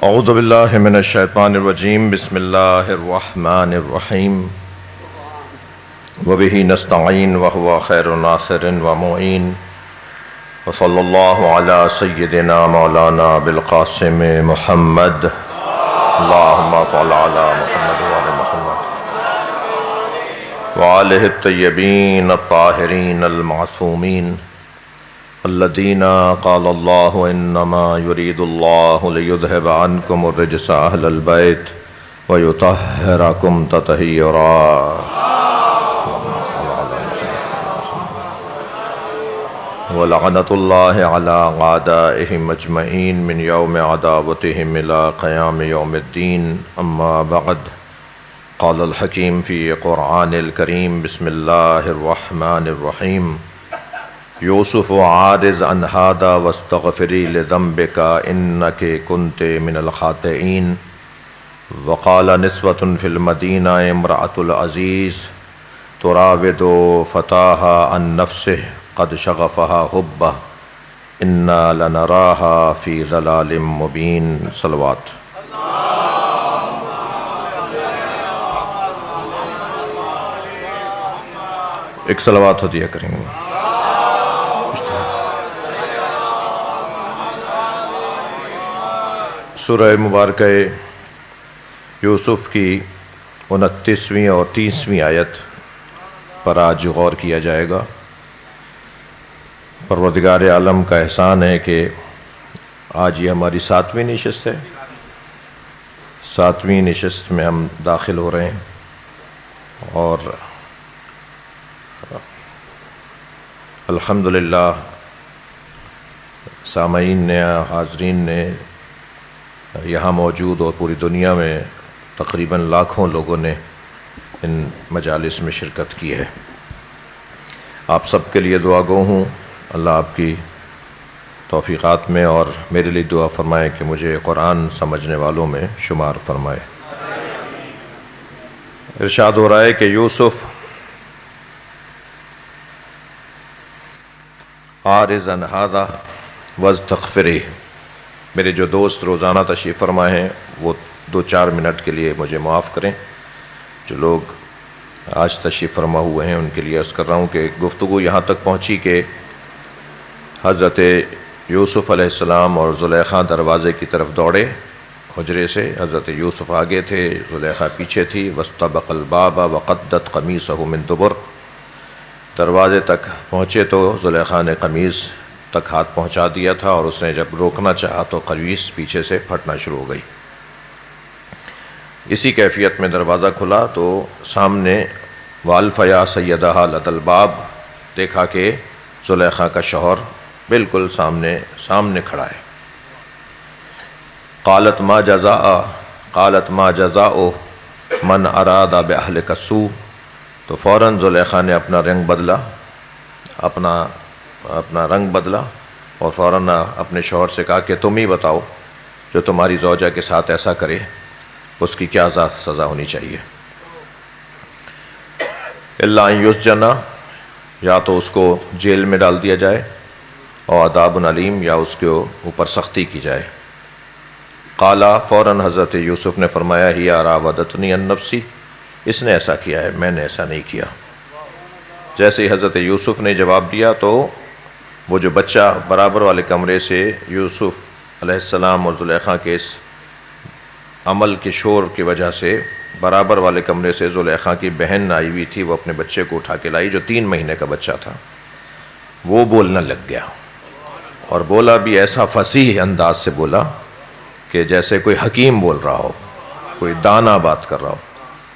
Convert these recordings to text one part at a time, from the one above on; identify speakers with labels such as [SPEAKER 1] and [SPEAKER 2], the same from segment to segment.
[SPEAKER 1] اعوذ باللہ من الشیطان الرجیم بسم اللہ الرحمن الرحیم وبہ نستعین وہو خیر ناصر ومعین وصلی اللہ علی سیدنا مولانا بالقاسم محمد اللہم صل علی محمد وعلی محمد وآلہ الطیبین الطاہرین المعصومین الذین قال اللہ انما یرید اللہ لیذہب عنکم الرجس اہل البیت ویطہرکم تطہیرا ولعنۃ اللہ علی اعدائہم اجمعین من یوم عداوتہم الی قیام یوم الدین اما بعد قال الحکیم فی قرآن الکریم بسم اللہ الرحمن الرحیم یوسف عارض عن ھذا واستغفری لذنبک انک کنت من الخاطئین وقال نسوة فی المدینہ امرأۃ العزیز تراود فتاها عن نفسه قد شغفها حبہ انا لنراها فی ضلال مبین صلوات۔ ایک صلوات ہدیہ کریں گے۔ سورہ مبارکہ یوسف کی 29ویں اور 30ویں آیت پر آج غور کیا جائے گا۔ پروردگار عالم کا احسان ہے کہ آج یہ ہماری 7ویں نشست ہے۔ 7ویں نشست میں ہم داخل ہو رہے ہیں اور الحمدللہ سامعین نے، حاضرین نے، یہاں موجود اور پوری دنیا میں تقریباً لاکھوں لوگوں نے ان مجالس میں شرکت کی ہے۔ آپ سب کے لیے دعا گو ہوں، اللہ آپ کی توفیقات میں اور میرے لیے دعا فرمائے کہ مجھے قرآن سمجھنے والوں میں شمار فرمائے۔ ارشاد ہو رہا ہے کہ یوسف عارض عن ھذا واستغفری، میرے جو دوست روزانہ تشریف فرما ہیں وہ 2-4 منٹ کے لیے مجھے معاف کریں۔ جو لوگ آج تشریف فرما ہوئے ہیں ان کے لیے عرض کر رہا ہوں کہ گفتگو یہاں تک پہنچی کہ حضرت یوسف علیہ السلام اور زلیخا دروازے کی طرف دوڑے حجرے سے۔ حضرت یوسف آگے تھے، زلیخا پیچھے تھی۔ واستبق الباب وقدت قمیصہ من دبر، دروازے تک پہنچے تو زلیخا نے قمیص تک ہاتھ پہنچا دیا تھا اور اس نے جب روکنا چاہا تو قمیص پیچھے سے پھٹنا شروع ہو گئی۔ اسی کیفیت میں دروازہ کھلا تو سامنے والفیا سیدہا لدى الباب، دیکھا کہ زلیخا کا شوہر بالکل سامنے کھڑا ہے۔ قالت ما جزاء من اراد باہلک السوء، تو فوراً زلیخا نے اپنا رنگ بدلا اور فوراً اپنے شوہر سے کہا کہ تم ہی بتاؤ جو تمہاری زوجہ کے ساتھ ایسا کرے اس کی کیا سزا ہونی چاہیے۔ الا ان یسجن، یا تو اس کو جیل میں ڈال دیا جائے، اور عذاب علیم، یا اس کے اوپر سختی کی جائے۔ قالا، فوراً حضرت یوسف نے فرمایا ہی راودتنی عن نفسی، اس نے ایسا کیا ہے، میں نے ایسا نہیں کیا۔ جیسے ہی حضرت یوسف نے جواب دیا تو وہ جو بچہ برابر والے کمرے سے یوسف علیہ السلام اور زلیخا کے اس عمل کے شور کی وجہ سے برابر والے کمرے سے زلیخا کی بہن آئی ہوئی تھی، وہ اپنے بچے کو اٹھا کے لائی جو 3 مہینے کا بچہ تھا۔ وہ بولنا لگ گیا اور بولا بھی ایسا فصیح انداز سے بولا کہ جیسے کوئی حکیم بول رہا ہو، کوئی دانا بات کر رہا ہو۔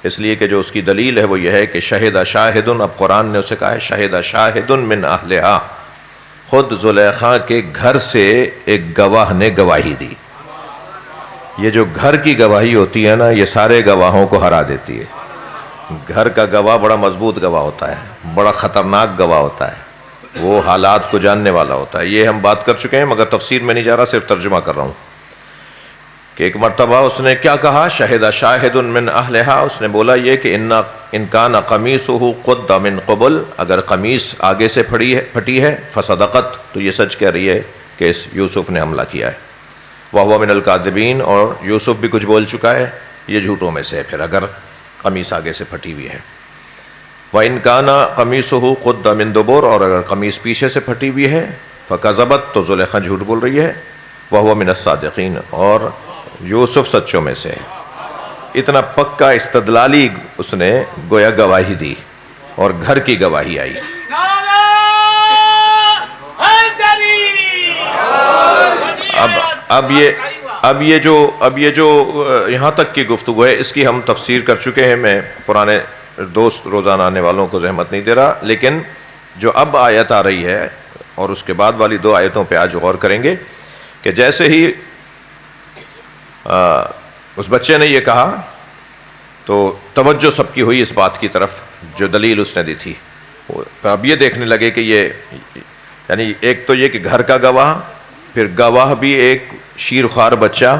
[SPEAKER 1] اس لیے کہ جو اس کی دلیل ہے وہ یہ ہے کہ شہد شاہد، اب قرآن نے اسے کہا ہے شہد شاہد من اہلہا، خود زلیخا کے گھر سے ایک گواہ نے گواہی دی۔ یہ جو گھر کی گواہی ہوتی ہے نا، یہ سارے گواہوں کو ہرا دیتی ہے۔ گھر کا گواہ بڑا مضبوط گواہ ہوتا ہے، بڑا خطرناک گواہ ہوتا ہے، وہ حالات کو جاننے والا ہوتا ہے۔ یہ ہم بات کر چکے ہیں مگر تفسیر میں نہیں جا رہا، صرف ترجمہ کر رہا ہوں کہ ایک مرتبہ اس نے کیا کہا، شہد شاہد من اہلہا، اس نے بولا یہ کہ ان کان قمیصہ قد من قبل، اگر قمیص آگے سے پھٹی ہے فصدقت، تو یہ سچ کہہ رہی ہے کہ اس یوسف نے حملہ کیا ہے۔ وَهُوَ مِنَ الْكَاذِبِينَ، اور یوسف بھی کچھ بول چکا ہے، یہ جھوٹوں میں سے ہے پھر اگر قمیص آگے سے پھٹی ہوئی ہے۔ وَإِنْ كَانَ قَمِيصُهُ قُدَّ مِنْ دُبُرٍ، اور اگر قمیص پیچھے سے پھٹی ہوئی ہے، فَكَذَبَتْ، تو زلیخا جھوٹ بول رہی ہے، وَهُوَ مِنَ الصَّادِقِينَ، اور یوسف سچوں میں سے ہے۔ اتنا پکا استدلالی اس نے گویا گواہی دی اور گھر کی گواہی آئی۔ اب یہ جو یہاں تک کی گفتگو ہے، اس کی ہم تفسیر کر چکے ہیں، میں پرانے دوست روزانہ آنے والوں کو زحمت نہیں دے رہا، لیکن جو اب آیت آ رہی ہے اور اس کے بعد والی 2 آیتوں پہ آج غور کریں گے کہ جیسے ہی اس بچے نے یہ کہا تو توجہ سب کی ہوئی اس بات کی طرف جو دلیل اس نے دی تھی۔ اب یہ دیکھنے لگے کہ یہ یعنی ایک تو یہ کہ گھر کا گواہ، پھر گواہ بھی ایک شیرخوار بچہ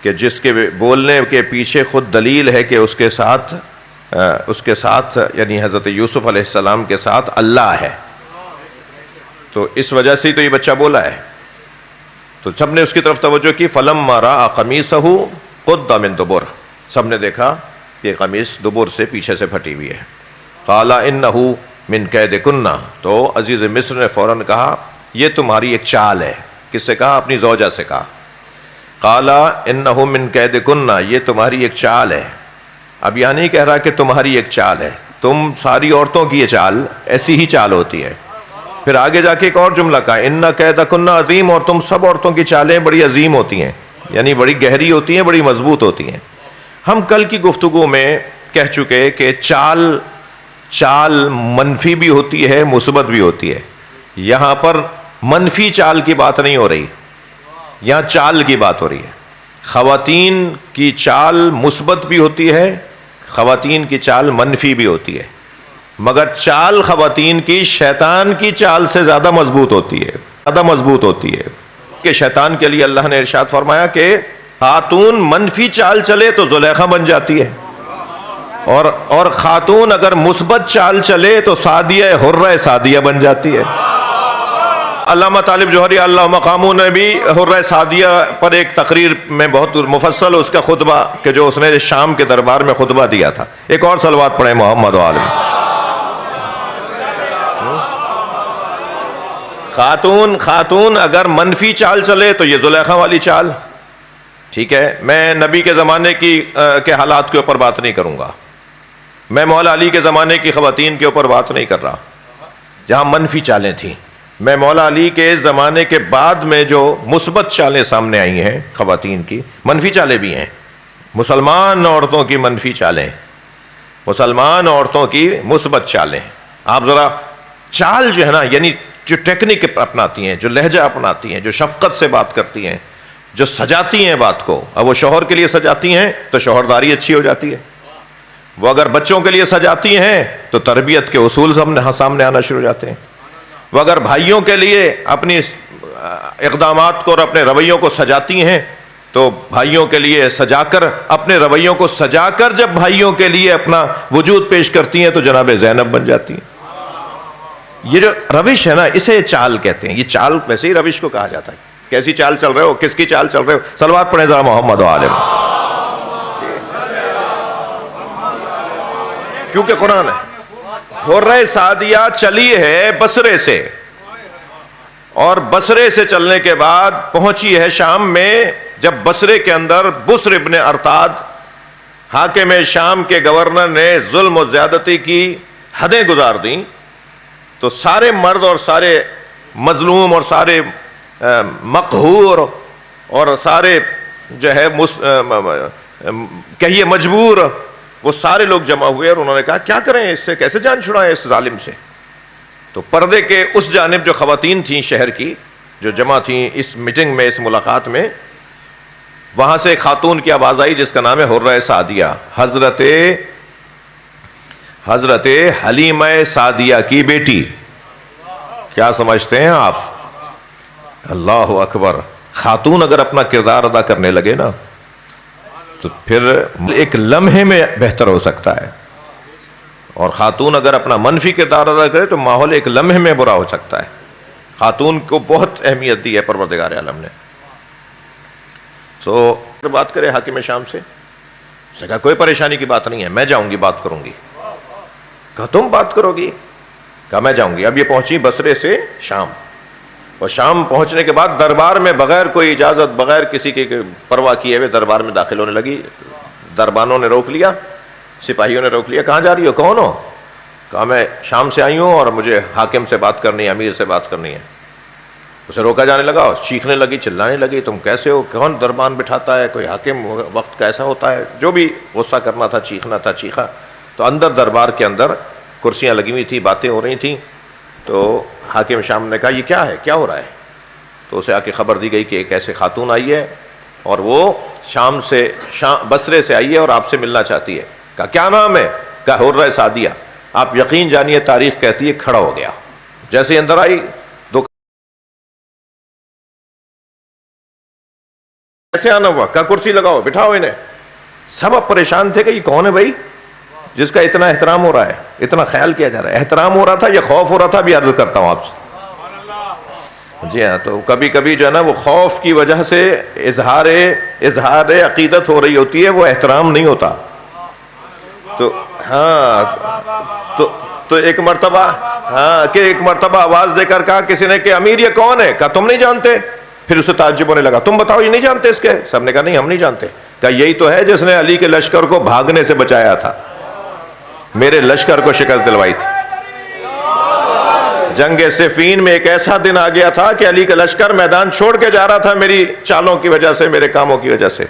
[SPEAKER 1] کہ جس کے بولنے کے پیچھے خود دلیل ہے کہ اس کے ساتھ یعنی حضرت یوسف علیہ السلام کے ساتھ اللہ ہے، تو اس وجہ سے تو یہ بچہ بولا ہے۔ تو سب نے اس کی طرف توجہ کی، فَلَمَّا رَأَىٰ قَمِيصَهُ قُدَّ مِن دُبُرٍ، سب نے دیکھا کہ قمیص دبر سے پیچھے سے پھٹی ہوئی ہے۔ قَالَ إِنَّهُ مِن كَيْدِكُنَّ، تو عزیز مصر نے فوراً کہا یہ تمہاری ایک چال ہے۔ کس سے کہا؟ اپنی زوجہ سے کہا۔ قَالَ إِنَّهُ مِن كَيْدِكُنَّ، یہ تمہاری ایک چال ہے۔ اب یہ نہیں کہہ رہا کہ تمہاری ایک چال ہے، تم ساری عورتوں کی یہ چال ایسی ہی چال ہوتی ہے۔ پھر آگے جا کے ایک اور جملہ کہا، اِنَّ كَيْدَكُنَّ عظیم، اور تم سب عورتوں کی چالیں بڑی عظیم ہوتی ہیں، یعنی بڑی گہری ہوتی ہیں، بڑی مضبوط ہوتی ہیں۔ ہم کل کی گفتگو میں کہہ چکے کہ چال منفی بھی ہوتی ہے، مثبت بھی ہوتی ہے۔ یہاں پر منفی چال کی بات نہیں ہو رہی، یہاں چال کی بات ہو رہی ہے۔ خواتین کی چال مثبت بھی ہوتی ہے، خواتین کی چال منفی بھی ہوتی ہے، مگر چال خواتین کی شیطان کی چال سے زیادہ مضبوط ہوتی ہے، کہ شیطان کے لیے اللہ نے ارشاد فرمایا کہ خاتون منفی چال چلے تو زلیخا بن جاتی ہے، اور خاتون اگر مثبت چال چلے تو سعدیہ حرہ سعدیہ بن جاتی ہے۔ علامہ طالب جوہری اللہ مقامہ نے بھی حرہ سعدیہ پر ایک تقریر میں بہت مفصل اس کا خطبہ کہ جو اس نے شام کے دربار میں خطبہ دیا تھا۔ ایک اور صلوات پڑھیں محمد و آلہ۔ خاتون اگر منفی چال چلے تو یہ زلیخا والی چال، ٹھیک ہے۔ میں نبی کے زمانے کے حالات کے اوپر بات نہیں کروں گا، میں مولا علی کے زمانے کی خواتین کے اوپر بات نہیں کر رہا جہاں منفی چالیں تھیں۔ میں مولا علی کے زمانے کے بعد میں جو مثبت چالیں سامنے آئی ہیں خواتین کی، منفی چالیں بھی ہیں، مسلمان عورتوں کی منفی چالیں، مسلمان عورتوں کی مثبت چالیں۔ آپ ذرا چال جو ہے نا، یعنی جو ٹیکنک اپناتی ہیں، جو لہجہ اپناتی ہیں، جو شفقت سے بات کرتی ہیں، جو سجاتی ہیں بات کو، اب وہ شوہر کے لیے سجاتی ہیں تو شوہرداری اچھی ہو جاتی ہے، وہ اگر بچوں کے لیے سجاتی ہیں تو تربیت کے اصول سامنے آنا شروع ہو جاتے ہیں، وہ اگر بھائیوں کے لیے اپنی اقدامات کو اور اپنے رویوں کو سجاتی ہیں تو بھائیوں کے لیے سجا کر، اپنے رویوں کو سجا کر جب بھائیوں کے لیے اپنا وجود پیش کرتی ہیں تو جناب زینب بن جاتی ہیں۔ یہ جو روش ہے نا، اسے چال کہتے ہیں۔ یہ چال ویسے ہی روش کو کہا جاتا ہے۔ کیسی چال چل رہے ہو، کس کی چال چل رہے ہو؟ صلوات پڑھیں ذرا محمد و آلہ۔ کیونکہ قرآن ہے، حرہ سعدیہ چلی ہے بصرے سے، اور بصرے سے چلنے کے بعد پہنچی ہے شام میں۔ جب بصرے کے اندر بصر ابن ارتاد حاکم شام کے گورنر نے ظلم و زیادتی کی حدیں گزار دیں تو سارے مرد اور سارے مظلوم اور سارے مقہور اور سارے جو ہے کہیے مجبور، وہ سارے لوگ جمع ہوئے اور انہوں نے کہا کیا کریں اس سے، کیسے جان چھڑائیں اس ظالم سے۔ تو پردے کے اس جانب جو خواتین تھیں شہر کی، جو جمع تھیں اس میٹنگ میں، اس ملاقات میں، وہاں سے ایک خاتون کی آواز آئی جس کا نام ہے حرہ سعدیہ، حضرت حلیمہ سعدیہ کی بیٹی۔ کیا سمجھتے ہیں آپ؟ اللہ اکبر۔ خاتون اگر اپنا کردار ادا کرنے لگے نا تو پھر ایک لمحے میں بہتر ہو سکتا ہے، اور خاتون اگر اپنا منفی کردار ادا کرے تو ماحول ایک لمحے میں برا ہو سکتا ہے۔ خاتون کو بہت اہمیت دی ہے پروردگار عالم نے۔ تو بات کرے حاکم شام سے، اس نے کہا کوئی پریشانی کی بات نہیں ہے، میں جاؤں گی بات کروں گی۔ کہا تم بات کرو گی؟ کہا میں جاؤں گی۔ اب یہ پہنچی بصرے سے شام، اور شام پہنچنے کے بعد دربار میں بغیر کوئی اجازت، بغیر کسی کی پرواہ کیے ہوئے دربار میں داخل ہونے لگی۔ دربانوں نے روک لیا، سپاہیوں نے روک لیا، کہاں جا رہی ہو، کون ہو؟ کہا میں شام سے آئی ہوں اور مجھے حاکم سے بات کرنی ہے، امیر سے بات کرنی ہے۔ اسے روکا جانے لگا، چیخنے لگی، چلانے لگی، تم کیسے ہو، کون دربان بٹھاتا ہے، کوئی حاکم وقت کا ایسا ہوتا ہے؟ جو بھی غصہ کرنا تھا، چیخنا تھا، چیخا۔ تو اندر دربار کے اندر کرسیاں لگی ہوئی تھیں، باتیں ہو رہی تھیں۔ تو حاکم شام نے کہا یہ کیا ہے، کیا ہو رہا ہے؟ تو اسے آ کے خبر دی گئی کہ ایک ایسے خاتون آئی ہے اور وہ بصرے سے آئی ہے اور آپ سے ملنا چاہتی ہے۔ کہا کیا نام ہے؟ کہا حرہ سعدیہ۔ آپ یقین جانیے تاریخ کہتی ہے کھڑا ہو گیا، جیسے اندر آئی کیسے آنا ہوا؟ کہا کرسی لگاؤ، بٹھاؤ انہیں۔ سب اب پریشان تھے کہ یہ کون ہے بھائی جس کا اتنا احترام ہو رہا ہے، اتنا خیال کیا جا رہا ہے؟ احترام ہو رہا تھا یا خوف ہو رہا تھا؟ بھی عرض کرتا ہوں آپ سے۔ جی ہاں، تو کبھی کبھی جو ہے نا وہ خوف کی وجہ سے اظہار عقیدت ہو رہی ہوتی ہے، وہ احترام نہیں ہوتا۔ تو ہاں تو ایک مرتبہ آواز دے کر کہا کسی نے کہ امیر یہ کون ہے؟ کہا تم نہیں جانتے؟ پھر اسے تعجب ہونے لگا، تم بتاؤ یہ نہیں جانتے اس کے؟ سب نے کہا نہیں ہم نہیں جانتے۔ کہا یہی تو ہے جس نے علی کے لشکر کو بھاگنے سے بچایا تھا، میرے لشکر کو شکست دلوائی تھی۔ جنگ صفین میں ایک ایسا دن آ گیا تھا کہ علی کا لشکر میدان چھوڑ کے جا رہا تھا میری چالوں کی وجہ سے، میرے کاموں کی وجہ سے۔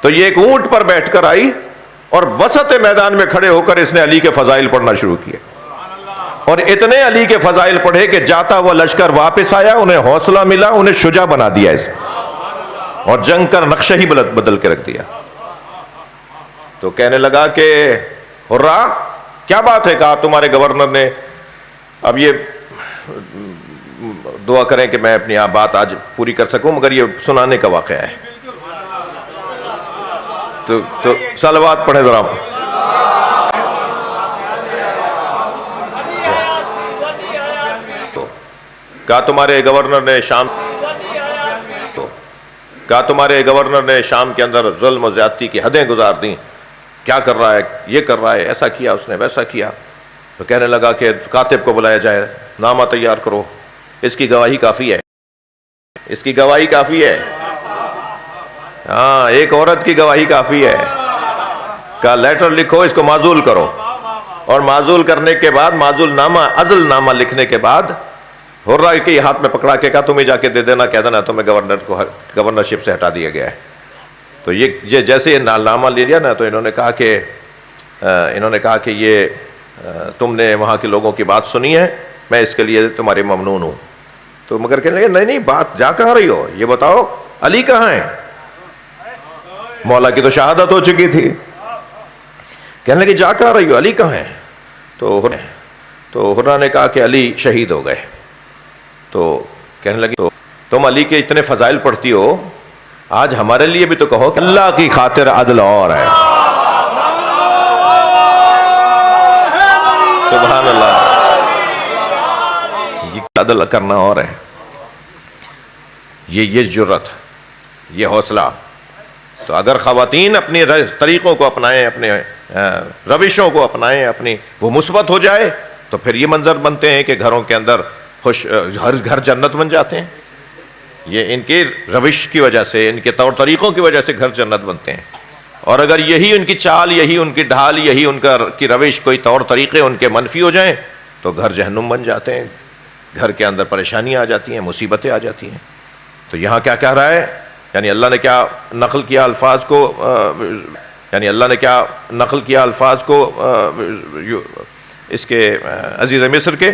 [SPEAKER 1] تو یہ ایک اونٹ پر بیٹھ کر آئی اور وسط میدان میں کھڑے ہو کر اس نے علی کے فضائل پڑھنا شروع کیے، اور اتنے علی کے فضائل پڑھے کہ جاتا ہوا لشکر واپس آیا، انہیں حوصلہ ملا، انہیں شجاع بنا دیا اسے، اور جنگ کا نقشہ ہی بدل کے رکھ دیا۔ تو کہنے لگا کہ حرہ کیا بات ہے؟ کہا تمہارے گورنر نے، اب یہ دعا کریں کہ میں اپنی بات آج پوری کر سکوں، مگر یہ سنانے کا واقعہ ہے۔ تو صلوات پڑھیں ذرا۔ کہا تمہارے گورنر نے شام کے اندر ظلم و زیادتی کی حدیں گزار دیں، کیا کر رہا ہے، یہ کر رہا ہے، ایسا کیا اس نے، ویسا کیا۔ تو کہنے لگا کہ کاتب کو بلایا جائے، نامہ تیار کرو، اس کی گواہی کافی ہے، اس کی گواہی کافی ہے، ہاں ایک عورت کی گواہی کافی ہے۔ کہا لیٹر لکھو، اس کو معزول کرو، اور معزول کرنے کے بعد عزل نامہ لکھنے کے بعد حرہ کے ہاتھ میں پکڑا کے کہا تمہیں جا کے دے دینا، کہہ دینا تمہیں گورنرشپ سے ہٹا دیا گیا ہے۔ تو یہ جیسے نامہ لے لیا نا، تو انہوں نے کہا کہ یہ تم نے وہاں کے لوگوں کی بات سنی ہے، میں اس کے لیے تمہارے ممنون ہوں۔ تو مگر کہنے لگے نہیں بات جا کہاں رہی ہو، یہ بتاؤ علی کہاں ہے؟ مولا کی تو شہادت ہو چکی تھی۔ کہنے لگے جا کہاں رہی ہو، علی کہاں ہے؟ تو حرہ نے کہا کہ علی شہید ہو گئے۔ تو کہنے لگے تو تم علی کے اتنے فضائل پڑھتی ہو، آج ہمارے لیے بھی تو کہو کہ اللہ کی خاطر عدل اور ہے۔ سبحان اللہ، یہ عدل کرنا اور ہے، یہ جرت، یہ حوصلہ۔ تو اگر خواتین اپنے طریقوں کو اپنائیں، اپنے روشوں کو اپنائیں، اپنی وہ مثبت ہو جائے، تو پھر یہ منظر بنتے ہیں کہ گھروں کے اندر ہر گھر جنت بن جاتے ہیں۔ یہ ان کے روش کی وجہ سے، ان کے طور طریقوں کی وجہ سے گھر جنت بنتے ہیں۔ اور اگر یہی ان کی چال، یہی ان کی ڈھال، یہی ان کی روش، کوئی طور طریقے ان کے منفی ہو جائیں تو گھر جہنم بن جاتے ہیں، گھر کے اندر پریشانیاں آ جاتی ہیں، مصیبتیں آ جاتی ہیں۔ تو یہاں کیا کہہ رہا ہے، یعنی اللہ نے کیا نقل کیا الفاظ کو اس کے عزیز مصر کے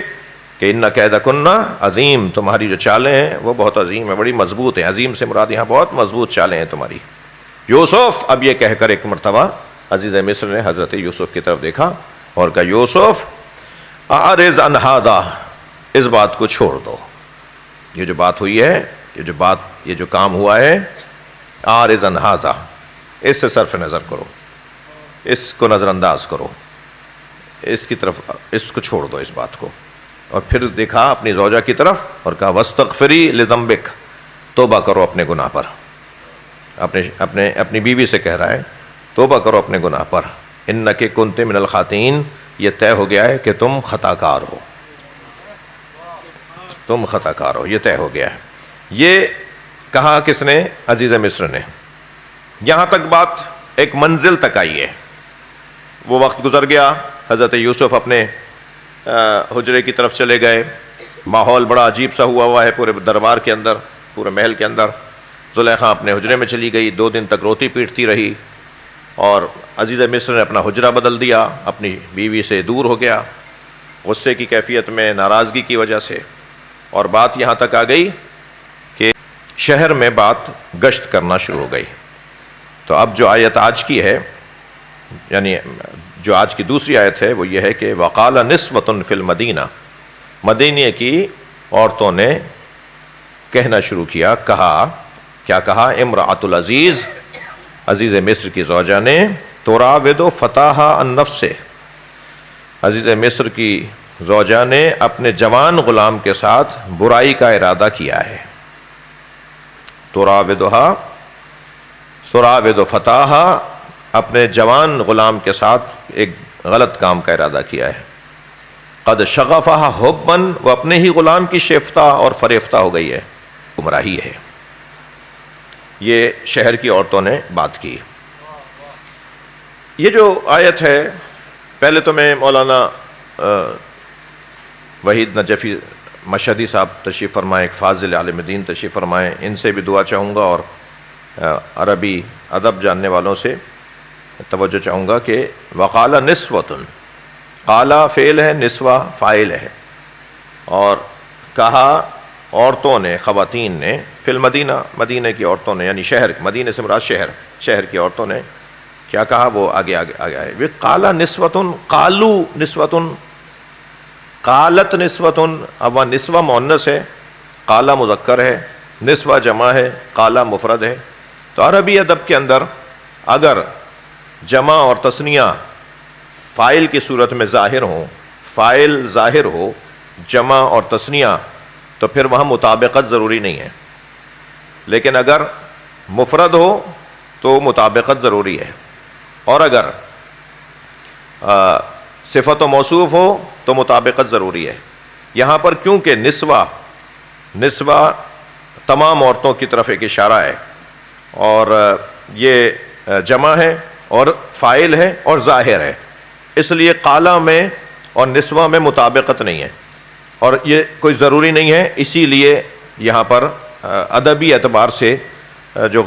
[SPEAKER 1] کہ ان کیدکن عظیم، تمہاری جو چالیں ہیں وہ بہت عظیم ہیں، بڑی مضبوط ہیں۔ عظیم سے مراد یہاں بہت مضبوط چالیں ہیں تمہاری۔ یوسف، اب یہ کہہ کر ایک مرتبہ عزیز مصر نے حضرت یوسف کی طرف دیکھا اور کہا یوسف اعرض عن ھذا، اس بات کو چھوڑ دو، یہ جو بات ہوئی ہے، یہ جو کام ہوا ہے، اعرض عن ھذا، اس سے صرف نظر کرو، اس کو نظر انداز کرو، اس کو چھوڑ دو، اس بات کو۔ اور پھر دیکھا اپنی زوجہ کی طرف اور کہا واستغفری لذنبک، توبہ کرو اپنے گناہ پر، اپنی بیوی سے کہہ رہا ہے توبہ کرو اپنے گناہ پر، انک کنت من الخاطئین، یہ طے ہو گیا ہے کہ تم خطا کار ہو، تم خطا کار ہو، یہ طے ہو گیا ہے۔ یہ کہا کس نے؟ عزیز مصر نے۔ یہاں تک بات ایک منزل تک آئی ہے، وہ وقت گزر گیا، حضرت یوسف اپنے حجرے کی طرف چلے گئے، ماحول بڑا عجیب سا ہوا ہے پورے دربار کے اندر، پورے محل کے اندر۔ زلیخا اپنے حجرے میں چلی گئی، 2 دن تک روتی پیٹتی رہی، اور عزیز مصر نے اپنا حجرہ بدل دیا، اپنی بیوی سے دور ہو گیا غصے کی کیفیت میں، ناراضگی کی وجہ سے، اور بات یہاں تک آ گئی کہ شہر میں بات گشت کرنا شروع ہو گئی۔ تو اب جو آیت آج کی ہے، یعنی جو آج کی دوسری آیت ہے، وہ یہ ہے کہ وقال نسوۃ فی المدینہ، مدینہ کی عورتوں نے کہنا شروع کیا، کیا کہا؟ امرأۃ العزیز، عزیز مصر کی زوجہ نے، تراود فتاہا عن نفسہ، عزیز مصر کی زوجہ نے اپنے جوان غلام کے ساتھ برائی کا ارادہ کیا ہے۔ تراود فتاہا، اپنے جوان غلام کے ساتھ ایک غلط کام کا ارادہ کیا ہے۔ قد شغفہا حبا، وہ اپنے ہی غلام کی شیفتہ اور فریفتہ ہو گئی ہے، گمراہی ہے۔ یہ شہر کی عورتوں نے بات کی۔ یہ جو آیت ہے، پہلے تو میں مولانا وحید نجفی مشہدی صاحب تشریف فرمائیں، ایک فاضل عالم دین تشریف فرمائیں، ان سے بھی دعا چاہوں گا، اور عربی ادب جاننے والوں سے توجہ چاہوں گا کہ وقال نسوۃ، قالا فعل ہے، نسوہ فاعل ہے، اور کہا عورتوں نے، خواتین نے، فی المدینہ، مدینہ کی عورتوں نے، یعنی شہر، مدینہ سے مراد شہر کی عورتوں نے کیا کہا، وہ آگے ہے۔ قالا نسوۃ، قالو نسوۃ، قالت نسوۃ، اب وہاں نسوہ مؤنث ہے، قالا مذکر ہے، نسوہ جمع ہے، قالا مفرد ہے۔ تو عربی ادب کے اندر اگر جمع اور تثنیہ فاعل کی صورت میں ظاہر ہوں، فاعل ظاہر ہو، جمع اور تثنیہ، تو پھر وہاں مطابقت ضروری نہیں ہے، لیکن اگر مفرد ہو تو مطابقت ضروری ہے، اور اگر صفت و موصوف ہو تو مطابقت ضروری ہے۔ یہاں پر کیونکہ نسوہ تمام عورتوں کی طرف ایک اشارہ ہے، اور یہ جمع ہے اور فاعل ہے اور ظاہر ہے، اس لیے قالا میں اور نسوہ میں مطابقت نہیں ہے، اور یہ کوئی ضروری نہیں ہے۔ اسی لیے یہاں پر ادبی اعتبار سے، جو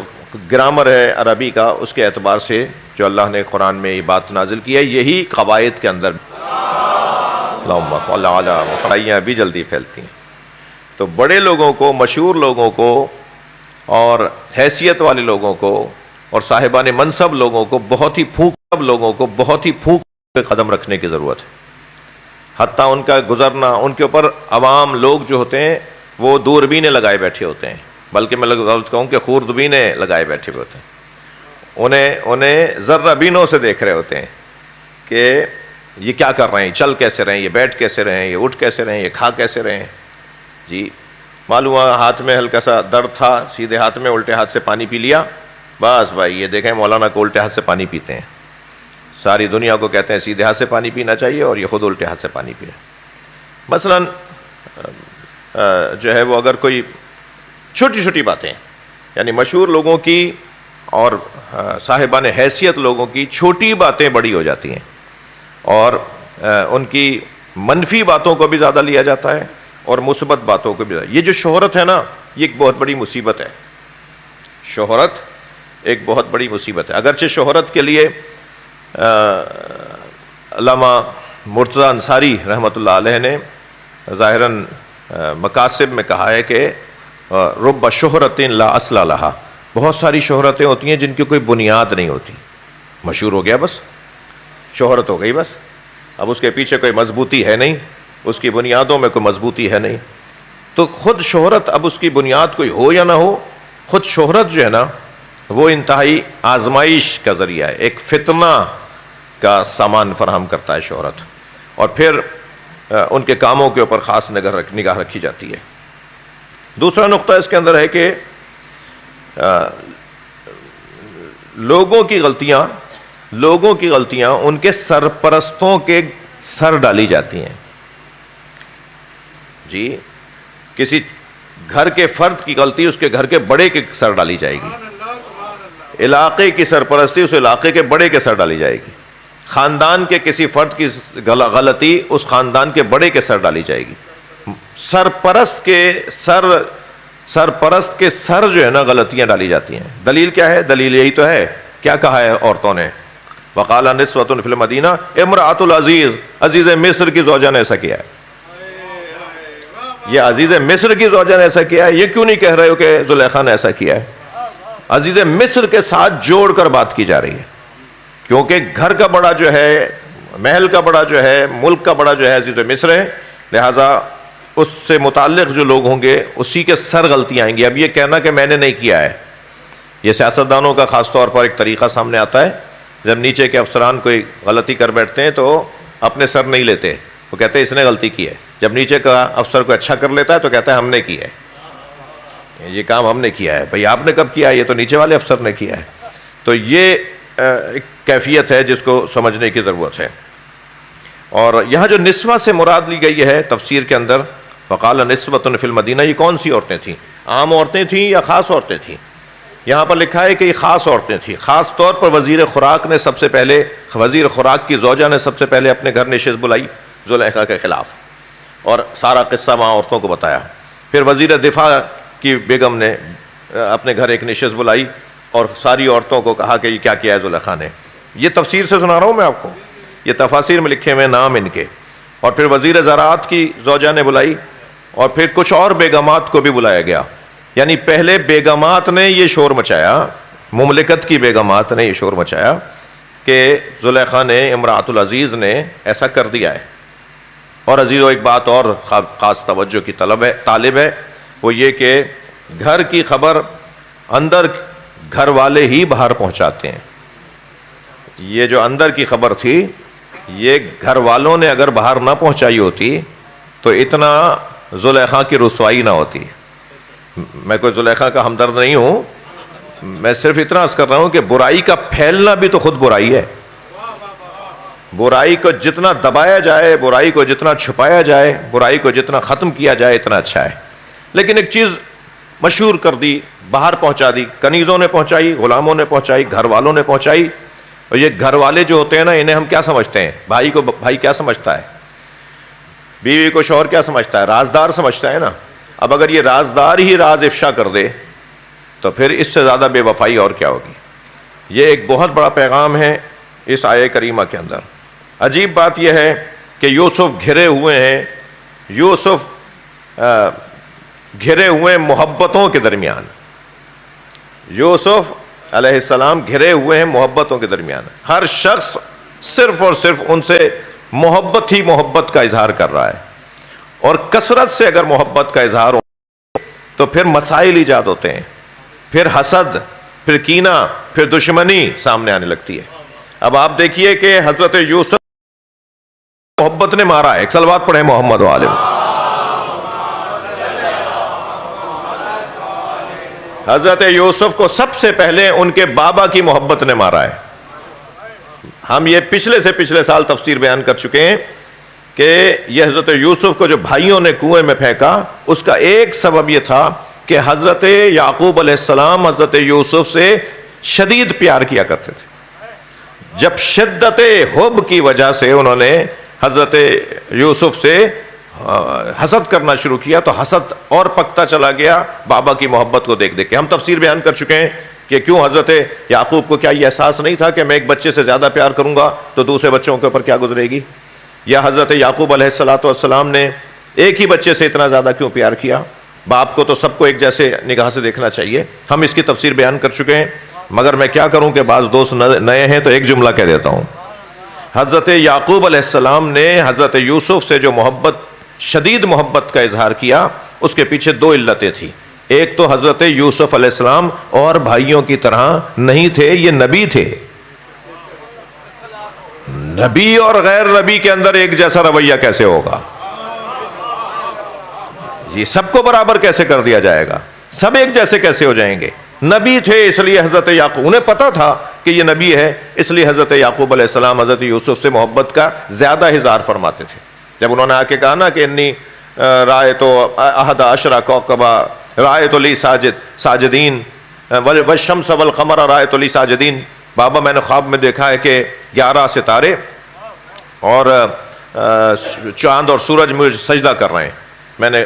[SPEAKER 1] گرامر ہے عربی کا، اس کے اعتبار سے جو اللہ نے قرآن میں یہ بات نازل کی ہے، یہی قواعد کے اندر اللہم صلی علی محمد بھی جلدی پھیلتی ہیں۔ تو بڑے لوگوں کو، مشہور لوگوں کو، اور حیثیت والے لوگوں کو، اور صاحبان منصب لوگوں کو، بہت ہی پھونک پہ قدم رکھنے کی ضرورت ہے۔ حتیٰ ان کا گزرنا، ان کے اوپر عوام لوگ جو ہوتے ہیں وہ دوربینیں لگائے بیٹھے ہوتے ہیں، بلکہ میں لفظ کہوں کہ خوردبینیں لگائے بیٹھے ہوتے ہیں، انہیں ذرہ بینوں سے دیکھ رہے ہوتے ہیں کہ یہ کیا کر رہے ہیں، چل کیسے رہے ہیں، یہ بیٹھ کیسے رہے ہیں، یہ اٹھ کیسے رہے ہیں، یہ کھا کیسے رہے ہیں۔ جی معلوم ہوا ہاتھ میں ہلکا سا درد تھا، سیدھے ہاتھ میں الٹے ہاتھ سے پانی پی لیا، بس بھائی یہ دیکھیں مولانا کو الٹے ہاتھ سے پانی پیتے ہیں، ساری دنیا کو کہتے ہیں سیدھے ہاتھ سے پانی پینا چاہیے، اور یہ خود الٹے ہاتھ سے پانی پی رہے ہیں۔ مثلاً جو ہے وہ اگر کوئی چھوٹی چھوٹی باتیں، یعنی مشہور لوگوں کی اور صاحبان حیثیت لوگوں کی چھوٹی باتیں بڑی ہو جاتی ہیں، اور ان کی منفی باتوں کو بھی زیادہ لیا جاتا ہے اور مثبت باتوں کو بھی زیادہ۔ یہ جو شہرت ہے نا، یہ ایک بہت بڑی مصیبت ہے، شہرت ایک بہت بڑی مصیبت ہے۔ اگرچہ شہرت کے لیے علامہ مرتضی انصاری رحمۃ اللہ علیہ نے ظاہراً مقاصد میں کہا ہے کہ رب شہرت لا اصل لہا، بہت ساری شہرتیں ہوتی ہیں جن کی کوئی بنیاد نہیں ہوتی، مشہور ہو گیا بس، شہرت ہو گئی بس، اب اس کے پیچھے کوئی مضبوطی ہے نہیں، اس کی بنیادوں میں کوئی مضبوطی ہے نہیں۔ تو خود شہرت، اب اس کی بنیاد کوئی ہو یا نہ ہو، خود شہرت جو ہے نا وہ انتہائی آزمائش کا ذریعہ ہے، ایک فتنہ کا سامان فراہم کرتا ہے شہرت، اور پھر ان کے کاموں کے اوپر خاص نگاہ رکھی جاتی ہے۔ دوسرا نقطہ اس کے اندر ہے کہ لوگوں کی غلطیاں ان کے سرپرستوں کے سر ڈالی جاتی ہیں. جی کسی گھر کے فرد کی غلطی اس کے گھر کے بڑے کے سر ڈالی جائے گی. علاقے کی سرپرستی اس علاقے کے بڑے کے سر ڈالی جائے گی. خاندان کے کسی فرد کی غلطی اس خاندان کے بڑے کے سر ڈالی جائے گی. سرپرست کے سر جو ہے نا غلطیاں ڈالی جاتی ہیں. دلیل کیا ہے؟ دلیل یہی تو ہے. کیا کہا ہے عورتوں نے؟ وقال نسوۃ فی المدینہ امرأۃ العزیز، عزیز مصر کی زوجہ نے ایسا کیا ہے. یہ عزیز مصر کی زوجہ نے ایسا کیا ہے، یہ کیوں نہیں کہہ رہے ہو کہ زلیخا نے ایسا کیا ہے؟ عزیز مصر کے ساتھ جوڑ کر بات کی جا رہی ہے، کیونکہ گھر کا بڑا جو ہے، محل کا بڑا جو ہے، ملک کا بڑا جو ہے عزیز مصر ہے، لہٰذا اس سے متعلق جو لوگ ہوں گے اسی کے سر غلطیاں آئیں گی. اب یہ کہنا کہ میں نے نہیں کیا ہے، یہ سیاستدانوں کا خاص طور پر ایک طریقہ سامنے آتا ہے. جب نیچے کے افسران کوئی غلطی کر بیٹھتے ہیں تو اپنے سر نہیں لیتے، وہ کہتے ہیں اس نے غلطی کی ہے. جب نیچے کا افسر کو اچھا کر لیتا ہے تو کہتا ہے ہم نے کیا ہے، یہ کام ہم نے کیا ہے. بھئی آپ نے کب کیا ہے؟ یہ تو نیچے والے افسر نے کیا ہے. تو یہ ایک کیفیت ہے جس کو سمجھنے کی ضرورت ہے. اور یہاں جو نسوہ سے مراد لی گئی ہے تفسیر کے اندر، وقال نسوۃ فی المدینہ، یہ کون سی عورتیں تھیں؟ عام عورتیں تھیں یا خاص عورتیں تھیں؟ یہاں پر لکھا ہے کہ یہ خاص عورتیں تھیں. خاص طور پر وزیر خوراک نے سب سے پہلے، وزیر خوراک کی زوجہ نے سب سے پہلے اپنے گھر نشست بلائی زلیخا کے خلاف، اور سارا قصہ وہاں عورتوں کو بتایا. پھر وزیر دفاع کی بیگم نے اپنے گھر ایک نشست بلائی اور ساری عورتوں کو کہا کہ یہ کیا کیا ہے زلیخا نے. یہ تفسیر سے سنا رہا ہوں میں آپ کو، یہ تفاسیر میں لکھے ہوئے نام ان کے. اور پھر وزیر زراعت کی زوجہ نے بلائی، اور پھر کچھ اور بیگمات کو بھی بلایا گیا. یعنی پہلے بیگمات نے یہ شور مچایا، مملکت کی بیگمات نے یہ شور مچایا کہ زلیخا نے، امرأۃ العزیز نے ایسا کر دیا ہے. اور عزیزو ایک بات اور خاص توجہ کی طالب ہے، وہ یہ کہ گھر کی خبر اندر گھر والے ہی باہر پہنچاتے ہیں. یہ جو اندر کی خبر تھی، یہ گھر والوں نے اگر باہر نہ پہنچائی ہوتی تو اتنا زلیخا کی رسوائی نہ ہوتی. میں کوئی زلیخا کا ہمدرد نہیں ہوں، میں صرف اتنا عرض کر رہا ہوں کہ برائی کا پھیلنا بھی تو خود برائی ہے. برائی کو جتنا دبایا جائے، برائی کو جتنا چھپایا جائے، برائی کو جتنا ختم کیا جائے اتنا اچھا ہے. لیکن ایک چیز مشہور کر دی، باہر پہنچا دی، کنیزوں نے پہنچائی، غلاموں نے پہنچائی، گھر والوں نے پہنچائی. اور یہ گھر والے جو ہوتے ہیں نا، انہیں ہم کیا سمجھتے ہیں؟ بھائی کو بھائی کیا سمجھتا ہے؟ بیوی کو شوہر کیا سمجھتا ہے؟ رازدار سمجھتا ہے نا. اب اگر یہ رازدار ہی راز افشا کر دے تو پھر اس سے زیادہ بے وفائی اور کیا ہوگی. یہ ایک بہت بڑا پیغام ہے اس آیہ کریمہ کے اندر. عجیب بات یہ ہے کہ یوسف گھرے ہوئے ہیں، یوسف گھرے ہوئے محبتوں کے درمیان. یوسف علیہ السلام گھرے ہوئے ہیں محبتوں کے درمیان. ہر شخص صرف اور صرف ان سے محبت ہی محبت کا اظہار کر رہا ہے. اور کثرت سے اگر محبت کا اظہار ہو تو پھر مسائل ایجاد ہوتے ہیں، پھر حسد، پھر کینہ، پھر دشمنی سامنے آنے لگتی ہے. اب آپ دیکھیے کہ حضرت یوسف محبت نے مارا ہے. ایک صلوات پڑھیں محمد و آلہ. حضرت یوسف کو سب سے پہلے ان کے بابا کی محبت نے مارا ہے. ہم یہ پچھلے سال تفسیر بیان کر چکے ہیں کہ یہ حضرت یوسف کو جو بھائیوں نے کنویں میں پھینکا، اس کا ایک سبب یہ تھا کہ حضرت یعقوب علیہ السلام حضرت یوسف سے شدید پیار کیا کرتے تھے. جب شدت حب کی وجہ سے انہوں نے حضرت یوسف سے حسد کرنا شروع کیا تو حسد اور پکتا چلا گیا بابا کی محبت کو دیکھ دیکھ کے. ہم تفسیر بیان کر چکے ہیں کہ کیوں حضرت یعقوب کو کیا یہ احساس نہیں تھا کہ میں ایک بچے سے زیادہ پیار کروں گا تو دوسرے بچوں کے اوپر کیا گزرے گی. یا حضرت یعقوب علیہ السلام نے ایک ہی بچے سے اتنا زیادہ کیوں پیار کیا. باپ کو تو سب کو ایک جیسے نگاہ سے دیکھنا چاہیے. ہم اس کی تفسیر بیان کر چکے ہیں، مگر میں کیا کروں کہ بعض دوست نئے ہیں تو ایک جملہ کہہ دیتا ہوں. حضرت یعقوب علیہ السلام نے حضرت یوسف سے جو شدید محبت کا اظہار کیا، اس کے پیچھے دو علتیں تھیں. ایک تو حضرت یوسف علیہ السلام اور بھائیوں کی طرح نہیں تھے، یہ نبی تھے. نبی اور غیر نبی کے اندر ایک جیسا رویہ کیسے ہوگا؟ یہ سب کو برابر کیسے کر دیا جائے گا؟ سب ایک جیسے کیسے ہو جائیں گے؟ نبی تھے اس لیے حضرت یعقوب، انہیں پتا تھا کہ یہ نبی ہے، اس لیے حضرت یعقوب علیہ السلام حضرت یوسف سے محبت کا زیادہ اظہار فرماتے تھے۔ جب انہوں نے آ کے کہا نا کہ انی رأیت احد عشر کوکبا رأیت لی ساجدین والشمس والقمر رأیت لی ساجدین، بابا میں نے خواب میں دیکھا ہے کہ 11 ستارے اور چاند اور سورج مجھے سجدہ کر رہے ہیں،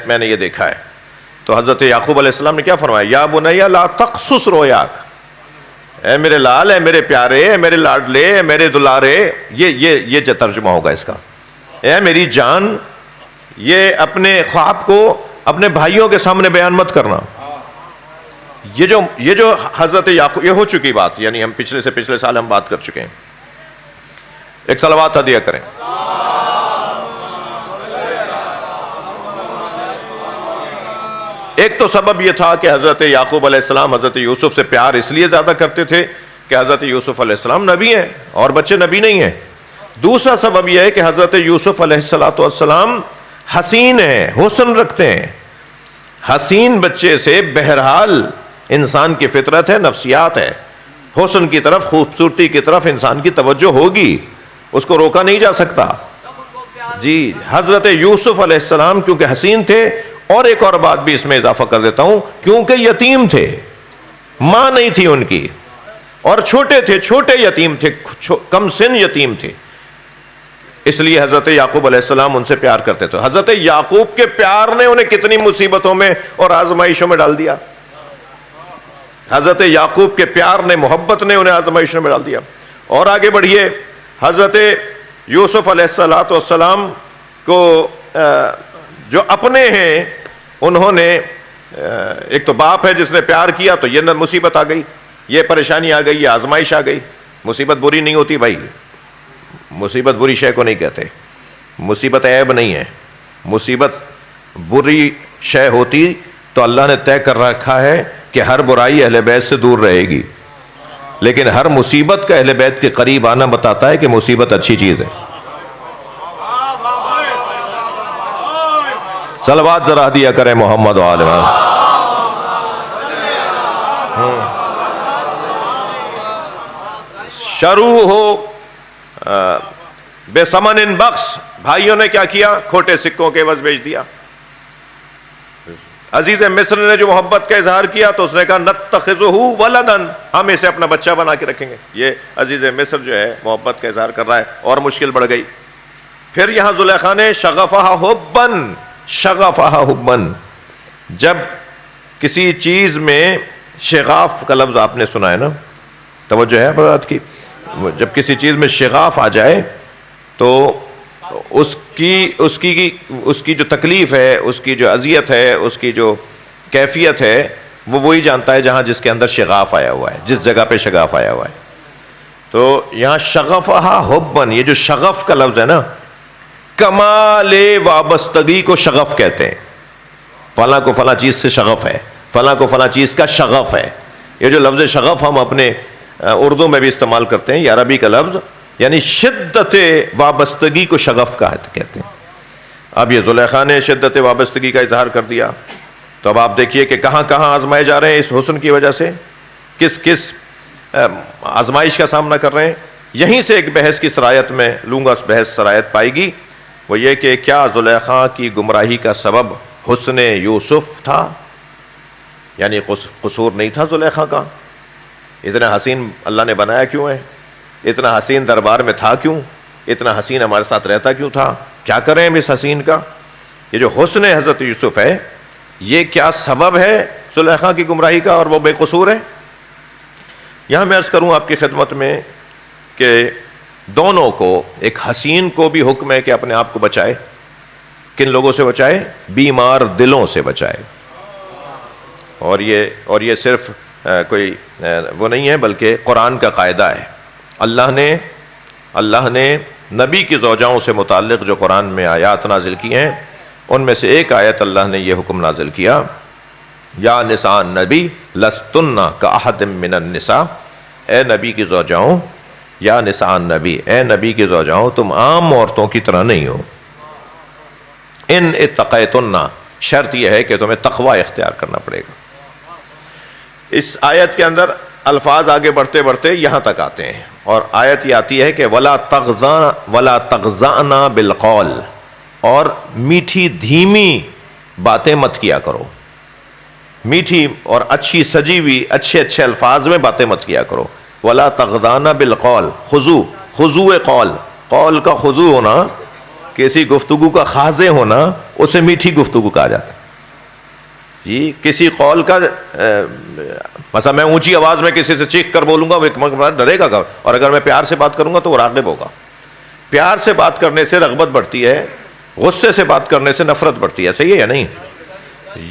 [SPEAKER 1] میں نے یہ دیکھا ہے۔ تو حضرت یعقوب علیہ السلام نے کیا فرمایا؟ یا بنی لا تقصص رؤیاک، اے میرے لال، اے میرے پیارے، اے میرے لاڈلے، اے میرے دلارے، یہ جو ترجمہ ہوگا اس کا، اے میری جان، یہ اپنے خواب کو اپنے بھائیوں کے سامنے بیان مت کرنا۔ یہ جو حضرت یعقوب، یہ ہو چکی بات، یعنی ہم پچھلے سال ہم بات کر چکے ہیں۔ ایک صلوات ہدیہ کریں۔ ایک تو سبب یہ تھا کہ حضرت یعقوب علیہ السلام حضرت یوسف سے پیار اس لیے زیادہ کرتے تھے کہ حضرت یوسف علیہ السلام نبی ہیں اور بچے نبی نہیں ہیں۔ دوسرا سبب یہ ہے کہ حضرت یوسف علیہ السلام حسین ہیں، حسن رکھتے ہیں۔ حسین بچے سے بہرحال انسان کی فطرت ہے، نفسیات ہے، حسن کی طرف، خوبصورتی کی طرف انسان کی توجہ ہوگی، اس کو روکا نہیں جا سکتا۔ جی حضرت یوسف علیہ السلام کیونکہ حسین تھے، اور ایک اور بات بھی اس میں اضافہ کر دیتا ہوں، کیونکہ یتیم تھے، ماں نہیں تھی ان کی، اور چھوٹے تھے، چھوٹے یتیم تھے، کم سن یتیم تھے، اس لیے حضرت یعقوب علیہ السلام ان سے پیار کرتے تھے۔ حضرت یعقوب کے پیار نے انہیں کتنی مصیبتوں میں اور آزمائشوں میں ڈال دیا، حضرت یعقوب کے پیار نے، محبت نے انہیں آزمائشوں میں ڈال دیا۔ اور آگے بڑھیے، حضرت یوسف علیہ السلام کو جو اپنے ہیں، انہوں نے ایک تو باپ ہے جس نے پیار کیا تو یہ مصیبت آ گئی، یہ پریشانی آ گئی، یہ آزمائش آ گئی۔ مصیبت بری نہیں ہوتی بھائی، مصیبت بری شے کو نہیں کہتے، مصیبت عیب نہیں ہے، مصیبت بری شے ہوتی تو اللہ نے طے کر رکھا ہے کہ ہر برائی اہل بیت سے دور رہے گی، لیکن ہر مصیبت کا اہل بیت کے قریب آنا بتاتا ہے کہ مصیبت اچھی چیز ہے۔ صلوات ذرا دیا کریں محمد و آل محمد۔ شروع ہو بے ثمن بخش، بھائیوں نے کیا کیا؟ کھوٹے سکوں کے عوض بیچ دیا۔ عزیز مصر نے جو محبت کا اظہار کیا تو اس نے کہا نتخذہ ولدا، ہم اسے اپنا بچہ بنا کے رکھیں گے۔ یہ عزیز مصر جو ہے محبت کا اظہار کر رہا ہے، اور مشکل بڑھ گئی۔ پھر یہاں زلیخا نے شغفہا حبن، شغفہا حبن، جب کسی چیز میں شغاف کا لفظ آپ نے سنا ہے نا، توجہ ہے بات کی، جب کسی چیز میں شغاف آ جائے تو اس کی جو تکلیف ہے، اس کی جو اذیت ہے، اس کی جو کیفیت ہے، وہ وہی جانتا ہے جہاں جس کے اندر شغاف آیا ہوا ہے، جس جگہ پہ شغاف آیا ہوا ہے۔ تو یہاں شغفہا حبن، یہ جو شغف کا لفظ ہے نا، کمال وابستگی کو شغف کہتے ہیں۔ فلاں کو فلاں چیز سے شغف ہے، فلاں کو فلاں چیز کا شغف ہے۔ یہ جو لفظ شغف ہم اپنے اردو میں بھی استعمال کرتے ہیں، یہ عربی کا لفظ، یعنی شدت وابستگی کو شغف کہتے ہیں۔ اب یہ زلیخا نے شدت وابستگی کا اظہار کر دیا، تو اب آپ دیکھیے کہ کہاں کہاں آزمائے جا رہے ہیں اس حسن کی وجہ سے، کس کس آزمائش کا سامنا کر رہے ہیں۔ یہیں سے ایک بحث کی سرایت میں لوں گا، اس بحث سرایت پائے گی، وہ یہ کہ کیا زلیخا کی گمراہی کا سبب حسن یوسف تھا؟ یعنی قصور نہیں تھا زلیخا کا؟ اتنا حسین اللہ نے بنایا کیوں ہے؟ اتنا حسین دربار میں تھا کیوں؟ اتنا حسین ہمارے ساتھ رہتا کیوں تھا؟ کیا کریں ہم اس حسین کا؟ یہ جو حسن حضرت یوسف ہے، یہ کیا سبب ہے زلیخا کی گمراہی کا، اور وہ بے قصور ہے؟ یہاں میں عرض کروں آپ کی خدمت میں کہ دونوں کو، ایک حسین کو بھی حکم ہے کہ اپنے آپ کو بچائے۔ کن لوگوں سے بچائے؟ بیمار دلوں سے بچائے۔ اور یہ صرف کوئی وہ نہیں ہے، بلکہ قرآن کا قاعدہ ہے۔ اللہ نے نبی کی زوجاؤں سے متعلق جو قرآن میں آیات نازل کی ہیں، ان میں سے ایک آیت اللہ نے یہ حکم نازل کیا، یا نساء النبی لستن کاحد من النساء، اے نبی کی زوجاؤں، یا نساء النبی، اے نبی کی زوجاؤں، تم عام عورتوں کی طرح نہیں ہو۔ ان اتقیتن، شرط یہ ہے کہ تمہیں تقوی اختیار کرنا پڑے گا۔ اس آیت کے اندر الفاظ آگے بڑھتے بڑھتے یہاں تک آتے ہیں، اور آیت یہ آتی ہے کہ وَلَا تَغْضَعْنَا بِالْقَوْلِ، اور میٹھی دھیمی باتیں مت کیا کرو، میٹھی اور اچھی سجی ہوئی اچھے اچھے الفاظ میں باتیں مت کیا کرو۔ وَلَا تَغْضَعْنَا بِالْقَوْلِ، خضوع قول کا خضوع ہونا، کسی گفتگو کا خاضع ہونا، اسے میٹھی گفتگو کہا جاتا ہے جی۔ کسی قول کا مثلا میں اونچی آواز میں کسی سے چیخ کر بولوں گا، وہ ڈرے گا، اور اگر میں پیار سے بات کروں گا تو وہ راغب ہوگا۔ پیار سے بات کرنے سے رغبت بڑھتی ہے، غصے سے بات کرنے سے نفرت بڑھتی ہے، صحیح ہے یا نہیں؟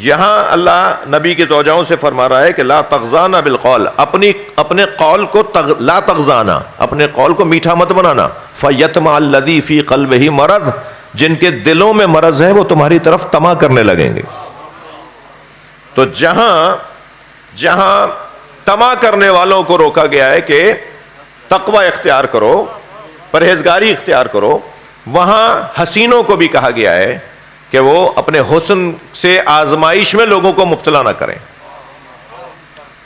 [SPEAKER 1] یہاں اللہ نبی کے زوجاؤں سے فرما رہا ہے کہ لا تغضانا بالقول، اپنے قول کو لا تغضانا، اپنے قول کو میٹھا مت بنانا۔ فیطمع الذی فی قلبہ مرض، جن کے دلوں میں مرض ہے وہ تمہاری طرف طمع کرنے لگیں گے۔ تو جہاں طمع کرنے والوں کو روکا گیا ہے کہ تقوی اختیار کرو، پرہیزگاری اختیار کرو، وہاں حسینوں کو بھی کہا گیا ہے کہ وہ اپنے حسن سے آزمائش میں لوگوں کو مبتلا نہ کریں۔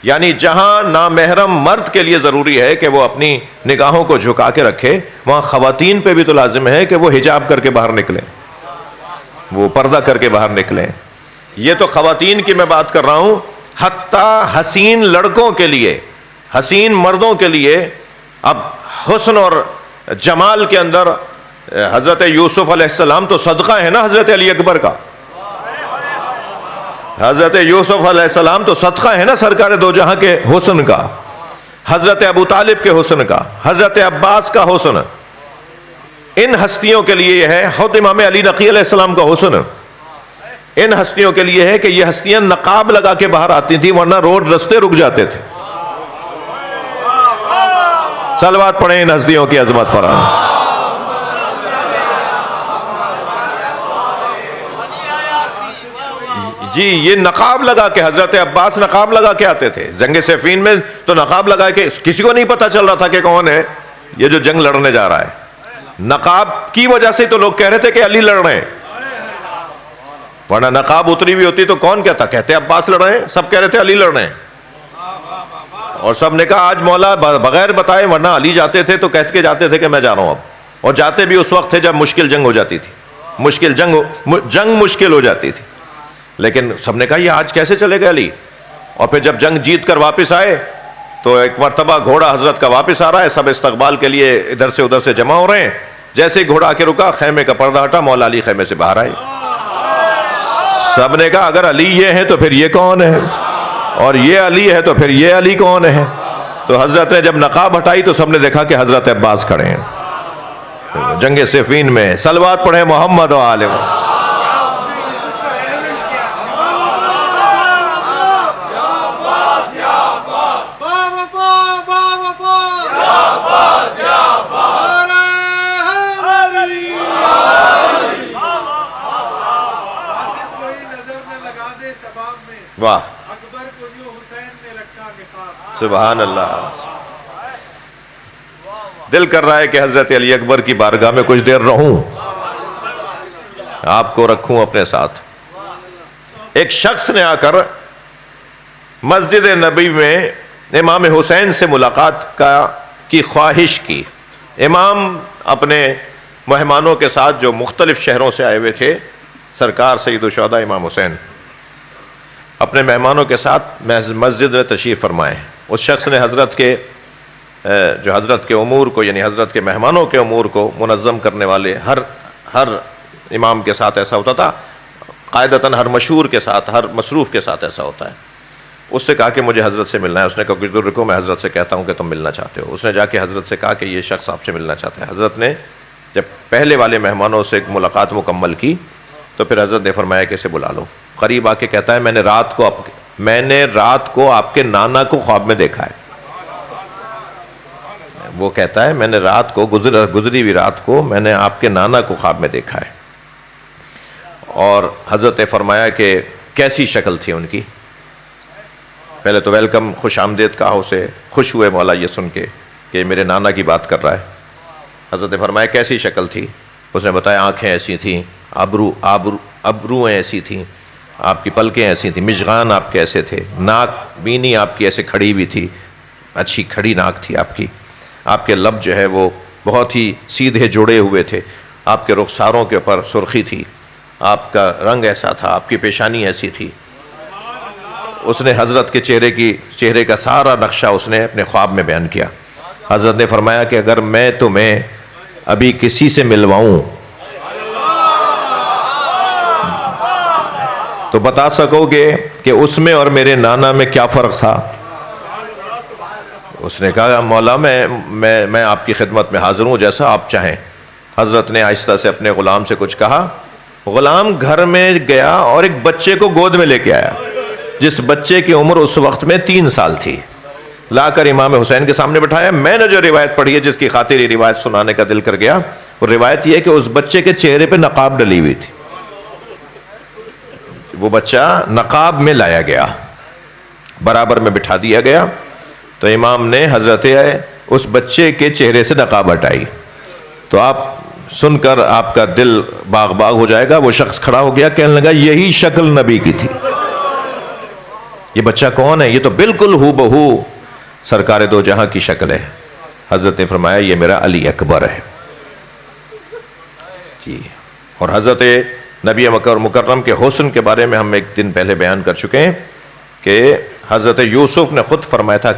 [SPEAKER 1] یعنی جہاں نامحرم مرد کے لیے ضروری ہے کہ وہ اپنی نگاہوں کو جھکا کے رکھے، وہاں خواتین پہ بھی تو لازم ہے کہ وہ حجاب کر کے باہر نکلیں، وہ پردہ کر کے باہر نکلیں۔ یہ تو خواتین کی میں بات کر رہا ہوں، حتیٰ حسین لڑکوں کے لیے، حسین مردوں کے لیے اب حسن اور جمال کے اندر حضرت یوسف علیہ السلام تو صدقہ ہے نا حضرت علی اکبر کا، حضرت یوسف علیہ السلام تو صدقہ ہے نا سرکار دو جہاں کے حسن کا، حضرت ابو طالب کے حسن کا، حضرت عباس کا حسن، ان ہستیوں کے لیے یہ ہے۔ خود امام علی نقی علیہ السلام کا حسن ان ہستیوں کے لیے ہے کہ یہ ہستیاں نقاب لگا کے باہر آتی تھیں، ورنہ روڈ رستے رک جاتے تھے۔ صلوات پڑھیں ان ہستیوں کی عظمت پر۔ جی یہ نقاب لگا کے، حضرت عباس نقاب لگا کے آتے تھے جنگ صفین میں، تو نقاب لگا کے کسی کو نہیں پتا چل رہا تھا کہ کون ہے یہ جو جنگ لڑنے جا رہا ہے۔ نقاب کی وجہ سے تو لوگ کہہ رہے تھے کہ علی لڑ رہے ہیں، ورنہ نقاب اتری ہوئی ہوتی تو کون کہتا، کہتے عباس لڑ رہے ہیں، سب کہہ رہے تھے علی لڑ رہے ہیں، اور سب نے کہا آج مولا بغیر بتائے، ورنہ علی جاتے تھے تو کہہ کے جاتے تھے کہ میں جا رہا ہوں اب، اور جاتے بھی اس وقت تھے جب مشکل جنگ ہو جاتی تھی، جنگ مشکل ہو جاتی تھی، لیکن سب نے کہا یہ آج کیسے چلے گئے علی؟ اور پھر جب جنگ جیت کر واپس آئے تو ایک مرتبہ گھوڑا حضرت کا واپس آ رہا ہے، سب استقبال کے لیے ادھر سے ادھر سے جمع ہو رہے ہیں، جیسے ہی گھوڑا آ کے رکا خیمے کا پردہ ہٹا، مولا علی خیمے سے باہر آئے۔ سب نے کہا اگر علی یہ ہے تو پھر یہ کون ہے، اور یہ علی ہے تو پھر یہ علی کون ہے؟ تو حضرت نے جب نقاب ہٹائی تو سب نے دیکھا کہ حضرت عباس کھڑے ہیں جنگ صفین میں۔ صلوات پڑھیں محمد و آل محمد۔ واہ سبحان اللہ، دل کر رہا ہے کہ حضرت علی اکبر کی بارگاہ میں کچھ دیر رہوں، آپ کو رکھوں اپنے ساتھ۔ ایک شخص نے آ کر مسجد نبی میں امام حسین سے ملاقات کی خواہش کی۔ امام اپنے مہمانوں کے ساتھ جو مختلف شہروں سے آئے ہوئے تھے، سرکار سید الشہداء امام حسین اپنے مہمانوں کے ساتھ مسجد میں تشریف فرمائے۔ اس شخص نے حضرت کے امور کو، یعنی حضرت کے مہمانوں کے امور کو منظم کرنے والے ہر امام کے ساتھ ایسا ہوتا تھا، قاعدتاً ہر مشہور کے ساتھ، ہر مصروف کے ساتھ ایسا ہوتا ہے۔ اس سے کہا کہ مجھے حضرت سے ملنا ہے۔ اس نے کہا کچھ دور رکو، میں حضرت سے کہتا ہوں کہ تم ملنا چاہتے ہو۔ اس نے جا کے حضرت سے کہا کہ یہ شخص آپ سے ملنا چاہتا ہے۔ حضرت نے جب پہلے والے مہمانوں سے ملاقات مکمل کی تو پھر حضرت نے فرمایا کہ اسے بلا لو۔ قریب آ کے کہتا ہے میں نے رات کو آپ کے نانا کو خواب میں دیکھا ہے۔ وہ کہتا ہے میں نے رات کو گزری ہوئی رات کو میں نے آپ کے نانا کو خواب میں دیکھا ہے۔ اور حضرت نے فرمایا کہ کیسی شکل تھی ان کی؟ پہلے تو ویلکم، خوش آمدید کہا اسے، خوش ہوئے مولا یہ سن کے کہ میرے نانا کی بات کر رہا ہے۔ حضرت نے فرمایا کیسی شکل تھی؟ اس نے بتایا آنکھیں ایسی تھیں، ابرویں ایسی تھیں، آپ کی پلکیں ایسی تھیں، مشغان آپ کے ایسے تھے، ناک بینی آپ کی ایسے کھڑی ہوئی تھی، اچھی کھڑی ناک تھی آپ کی، آپ کے لب جو ہے وہ بہت ہی سیدھے جڑے ہوئے تھے، آپ کے رخساروں کے اوپر سرخی تھی، آپ کا رنگ ایسا تھا، آپ کی پیشانی ایسی تھی۔ اس نے حضرت کے چہرے کا سارا نقشہ اس نے اپنے خواب میں بیان کیا۔ حضرت نے فرمایا کہ اگر میں تمہیں ابھی کسی سے ملواؤں تو بتا سکو گے کہ اس میں اور میرے نانا میں کیا فرق تھا؟ اس نے کہا مولا میں آپ کی خدمت میں حاضر ہوں، جیسا آپ چاہیں۔ حضرت نے آہستہ سے اپنے غلام سے کچھ کہا، غلام گھر میں گیا اور ایک بچے کو گود میں لے کے آیا، جس بچے کی عمر اس وقت میں 3 سال تھی، لا کر امام حسین کے سامنے بٹھایا۔ میں نے جو روایت پڑھی ہے، جس کی خاطر یہ روایت سنانے کا دل کر گیا، وہ روایت یہ ہے کہ اس بچے کے چہرے پہ نقاب ڈلی ہوئی تھی۔ وہ بچہ نقاب میں لایا گیا، برابر میں بٹھا دیا گیا، تو امام نے حضرت اس بچے کے چہرے سے نقاب ہٹائی، تو آپ سن کر آپ کا دل باغ باغ ہو جائے گا۔ وہ شخص کھڑا ہو گیا، کہنے لگا یہی شکل نبی کی تھی۔ یہ بچہ کون ہے؟ یہ تو بالکل ہو بہو سرکار دو جہاں کی شکل ہے۔ حضرت نے فرمایا یہ میرا علی اکبر ہے جی۔ اور حضرت نبی مکرم کے حسن کے بارے میں ہم ایک دن پہلے بیان کر چکے ہیں کہ حضرت یوسف نے خود فرمایا تھا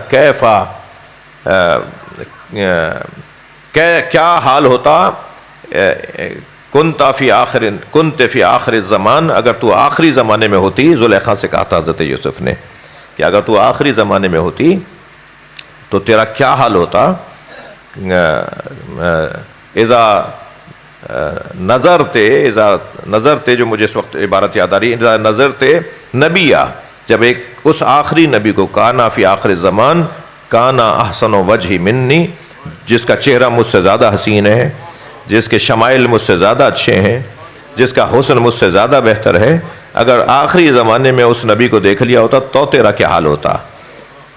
[SPEAKER 1] کیا حال ہوتا کنت فی آخر الزمان، اگر تو آخری زمانے میں ہوتی۔ زلیخا سے کہا تھا حضرت یوسف نے کہ اگر تو آخری زمانے میں ہوتی تو تیرا کیا حال ہوتا۔ اذا نظرتے جو مجھے اس وقت عبارت یاد آ رہی ہے، اذا نظرتے نبیہ، جب ایک اس آخری نبی کو، کانا فی آخر الزمان کانا احسن وجہ منی، جس کا چہرہ مجھ سے زیادہ حسین ہے، جس کے شمائل مجھ سے زیادہ اچھے ہیں، جس کا حسن مجھ سے زیادہ بہتر ہے، اگر آخری زمانے میں اس نبی کو دیکھ لیا ہوتا تو تیرا کیا حال ہوتا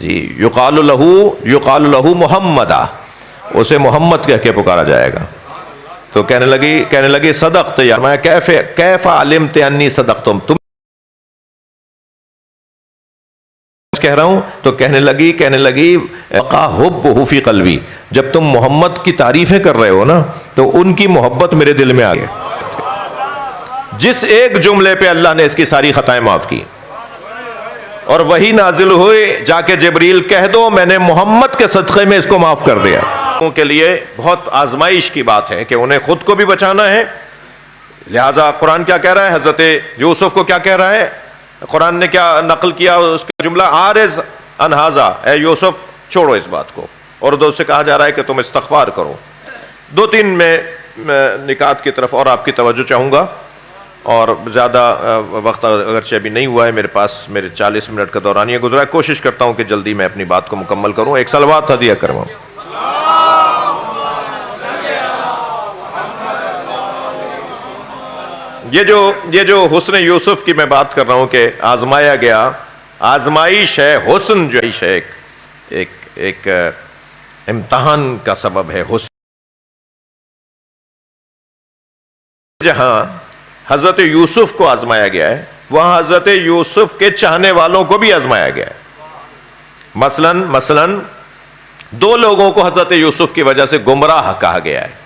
[SPEAKER 1] جی۔ یقال لہو محمدہ، اسے محمد کہہ کے پکارا جائے گا۔ تو کہنے لگی صدقت یا میں کیف علمت انی صدقتم، تم کہہ رہا ہوں۔ تو کہنے لگی وقع حبہ فی قلبی، جب تم محمد کی تعریفیں کر رہے ہو نا تو ان کی محبت میرے دل میں آ گئی۔ جس ایک جملے پہ اللہ نے اس کی ساری خطائیں معاف کی، اور وہی نازل ہوئے جا کے جبریل کہہ دو میں نے محمد کے صدقے میں اس کو معاف کر دیا۔ کے لیے بہت آزمائش کی بات ہے کہ انہیں خود کو بھی بچانا ہے، لہٰذا قرآن کیا کہہ رہا ہے، حضرت یوسف کو کیا کہہ رہا ہے، قرآن نے کیا نقل کیا اس کا جملہ، عارض عن ھذا، اے یوسف چھوڑو اس بات کو۔ اور اردو سے کہا جا رہا ہے کہ تم استغفار کرو۔ 2-3 میں نکات کی طرف اور آپ کی توجہ چاہوں گا، اور زیادہ وقت اگرچہ ابھی نہیں ہوا ہے میرے پاس، میرے 40 منٹ کا دورانیہ گزرا ہے، کوشش کرتا ہوں کہ جلدی میں اپنی بات کو مکمل کروں۔ ایک صلوات ہدیہ کرواؤں۔ یہ جو حسن یوسف کی میں بات کر رہا ہوں کہ آزمایا گیا، آزمائش ہے، حسن جو ہے ایک امتحان کا سبب ہے۔ حسن جہاں حضرت یوسف کو آزمایا گیا ہے، وہاں حضرت یوسف کے چاہنے والوں کو بھی آزمایا گیا ہے۔ مثلاً 2 لوگوں کو حضرت یوسف کی وجہ سے گمراہ کہا گیا ہے۔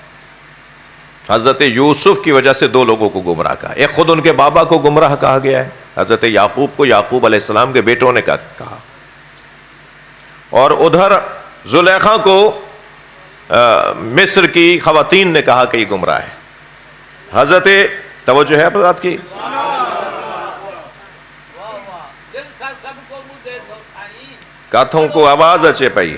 [SPEAKER 1] حضرت یوسف کی وجہ سے 2 لوگوں کو گمراہ کہا، ایک خود ان کے بابا کو گمراہ کہا گیا ہے، حضرت یعقوب کو یعقوب علیہ السلام کے بیٹوں نے کہا، اور ادھر زلیخا کو مصر کی خواتین نے کہا کہ یہ گمراہ ہے۔ حضرت توجہ ہے آپ بات کی، کاتھوں کو آواز اچے پئی،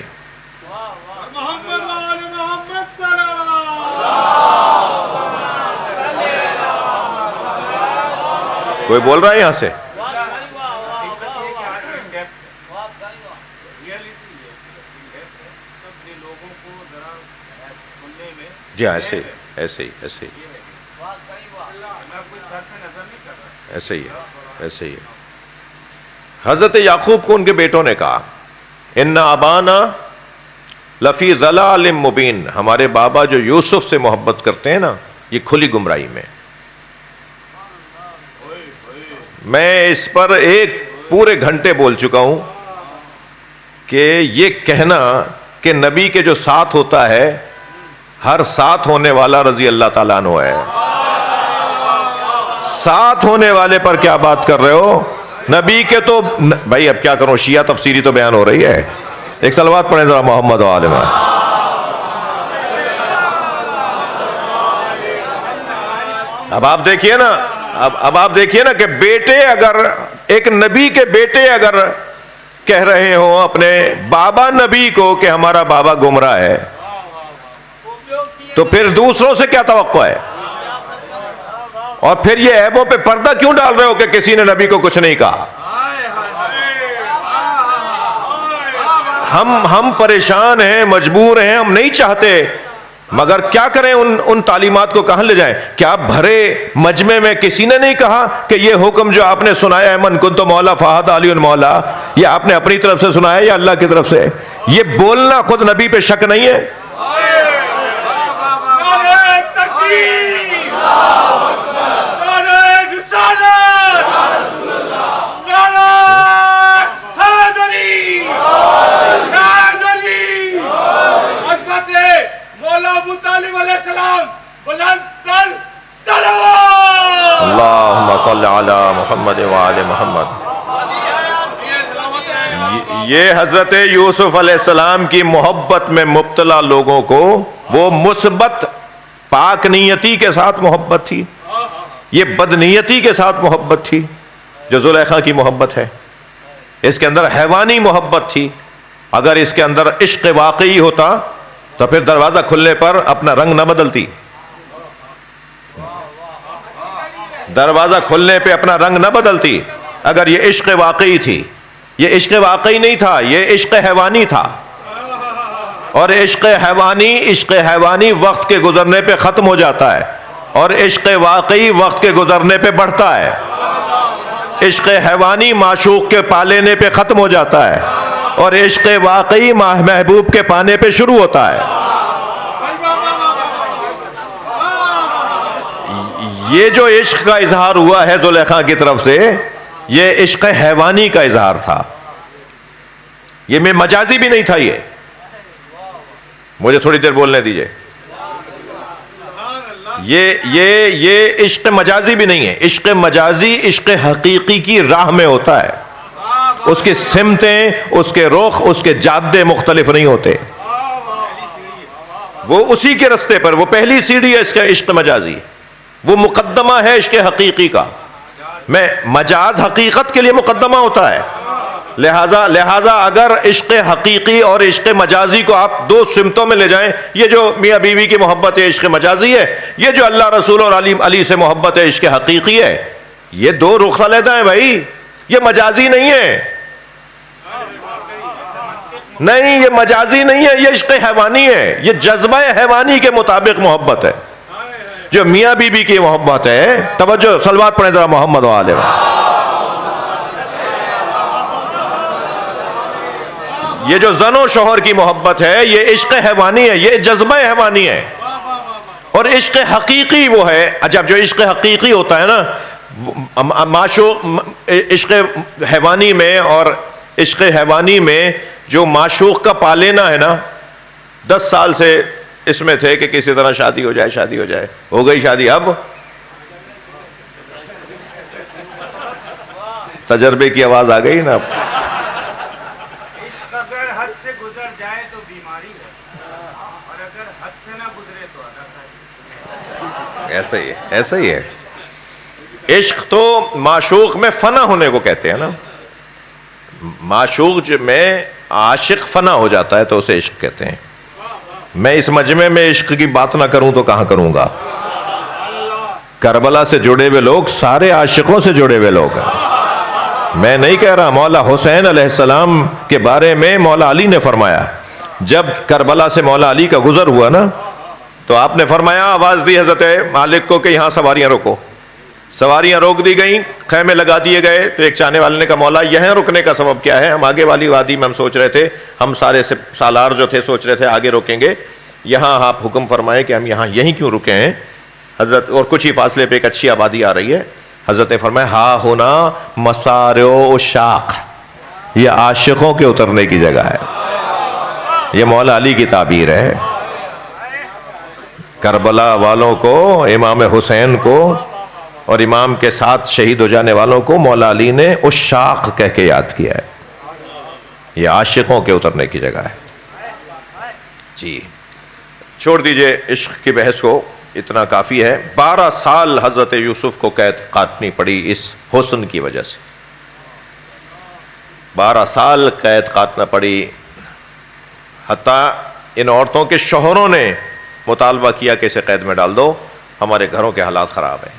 [SPEAKER 1] کوئی بول رہا ہے یہاں سے؟ جی ہاں، ایسے ہی ہے۔ حضرت یعقوب کو ان کے بیٹوں نے کہا ان ابانا لفی ضلال مبین، ہمارے بابا جو یوسف سے محبت کرتے ہیں نا، یہ کھلی گمراہی میں۔ میں اس پر ایک پورے گھنٹے بول چکا ہوں کہ یہ کہنا کہ نبی کے جو ساتھ ہوتا ہے ہر ساتھ ہونے والا رضی اللہ تعالیٰ عنہ ہے. ساتھ ہونے والے پر کیا بات کر رہے ہو؟ نبی کے تو بھائی اب کیا کروں، شیعہ تفسیری تو بیان ہو رہی ہے. ایک صلوات پڑھیں ذرا محمد و آل محمد. اب آپ دیکھیے نا، اب آپ دیکھیے نا کہ بیٹے اگر ایک نبی کے بیٹے اگر کہہ رہے ہوں اپنے بابا نبی کو کہ ہمارا بابا گمراہ ہے، تو پھر دوسروں سے کیا توقع ہے؟ اور پھر یہ عیبوں پہ پردہ کیوں ڈال رہے ہو کہ کسی نے نبی کو کچھ نہیں کہا؟ ہم پریشان ہیں، مجبور ہیں، ہم نہیں چاہتے، مگر کیا کریں؟ ان تعلیمات کو کہاں لے جائیں؟ کیا بھرے مجمع میں کسی نے نہیں کہا کہ یہ حکم جو آپ نے سنایا ہے من کنت مولا فہد علی مولا، یہ آپ نے اپنی طرف سے سنایا یا اللہ کی طرف سے؟ یہ بولنا خود نبی پہ شک نہیں ہے؟ اللہم صلی علی محمد وآل محمد. یہ حضرت یوسف علیہ السلام کی محبت میں مبتلا لوگوں کو وہ مثبت پاک نیتی کے ساتھ محبت تھی، یہ بدنیتی کے ساتھ محبت تھی جو زلیخا کی محبت ہے. اس کے اندر حیوانی محبت تھی. اگر اس کے اندر عشق واقعی ہوتا تو پھر دروازہ کھلنے پر اپنا رنگ نہ بدلتی، دروازہ کھلنے پہ اپنا رنگ نہ بدلتی. اگر یہ عشق واقعی تھی، یہ عشق واقعی نہیں تھا، یہ عشق حیوانی تھا. اور عشق حیوانی وقت کے گزرنے پہ ختم ہو جاتا ہے، اور عشق واقعی وقت کے گزرنے پہ بڑھتا ہے. عشق حیوانی معشوق کے پا لینے پہ ختم ہو جاتا ہے، اور عشق واقعی محبوب کے پانے پہ شروع ہوتا ہے. یہ جو عشق کا اظہار ہوا ہے زلیخا کی طرف سے، یہ عشق حیوانی کا اظہار تھا، یہ میں مجازی بھی نہیں تھا. یہ مجھے تھوڑی دیر بولنے دیجئے. یہ عشق مجازی بھی نہیں ہے. عشق مجازی عشق حقیقی کی راہ میں ہوتا ہے. اس کی سمتیں، اس کے رخ، اس کے جادے مختلف نہیں ہوتے، وہ اسی کے رستے پر، وہ پہلی سیڑھی ہے اس کا عشق مجازی، وہ مقدمہ ہے عشق حقیقی کا. میں مجاز حقیقت کے لیے مقدمہ ہوتا ہے. لہذا اگر عشق حقیقی اور عشق مجازی کو آپ دو سمتوں میں لے جائیں، یہ جو میاں بیوی کی محبت ہے عشق مجازی ہے، یہ جو اللہ رسول اور علی سے محبت ہے عشق حقیقی ہے. یہ دو رخ علیحدہ ہیں بھائی، یہ مجازی نہیں ہے. نہیں، یہ مجازی نہیں ہے، یہ عشق حیوانی ہے. یہ جذبہ حیوانی کے مطابق محبت ہے جو میاں بی بی کی محبت ہے. توجہ، صلوات پڑھیں ذرا محمد و آل محمد. یہ جو زن و شوہر کی محبت ہے یہ عشق حیوانی ہے، یہ جذبہ حیوانی ہے. اور عشق حقیقی وہ ہے، جب جو عشق حقیقی ہوتا ہے نا، معشوق عشق حیوانی میں، اور عشق حیوانی میں جو معشوق کا پا لینا ہے نا، 10 سال سے اس میں تھے کہ کسی طرح شادی ہو جائے، ہو گئی شادی. اب تجربے کی آواز آ گئی نا.
[SPEAKER 2] اگر حد سے گزر جائے تو بیماری ہے، اور اگر حد سے نہ گزرے تو عادت ہے.
[SPEAKER 1] ایسا ہی ہے. عشق تو معشوق میں فنا ہونے کو کہتے ہیں نا. معشوق میں عاشق فنا ہو جاتا ہے تو اسے عشق کہتے ہیں. میں اس مجمع میں عشق کی بات نہ کروں تو کہاں کروں گا؟ کربلا سے جڑے ہوئے لوگ سارے عاشقوں سے جڑے ہوئے لوگ ہیں. میں نہیں کہہ رہا. مولا حسین علیہ السلام کے بارے میں مولا علی نے فرمایا، جب کربلا سے مولا علی کا گزر ہوا نا، تو آپ نے فرمایا، آواز دی حضرت مالک کو کہ یہاں سواریاں روکو. سواریاں روک دی گئیں، خیمے لگا دیے گئے. تو ایک چاہنے والے نے کہا مولا یہاں رکنے کا سبب کیا ہے؟ ہم آگے والی وادی میں ہم سوچ رہے تھے، ہم سارے سالار جو تھے سوچ رہے تھے آگے روکیں گے، یہاں آپ حکم فرمائیں کہ ہم یہیں کیوں رکے ہیں حضرت؟ اور کچھ ہی فاصلے پہ ایک اچھی آبادی آ رہی ہے. حضرت نے فرمایا ہا ہونا مسارو شاق، یہ عاشقوں کے اترنے کی جگہ ہے. یہ مولا علی کی تعبیر ہے. کربلا والوں کو، امام حسین کو اور امام کے ساتھ شہید ہو جانے والوں کو مولا علی نے عشاق کہہ کے یاد کیا ہے. یہ عاشقوں کے اترنے کی جگہ ہے. جی چھوڑ دیجئے عشق کی بحث کو، اتنا کافی ہے. 12 سال حضرت یوسف کو قید کاٹنی پڑی اس حسن کی وجہ سے. 12 سال قید کاٹنا پڑی. حتیٰ ان عورتوں کے شوہروں نے مطالبہ کیا کہ اسے قید میں ڈال دو، ہمارے گھروں کے حالات خراب ہیں.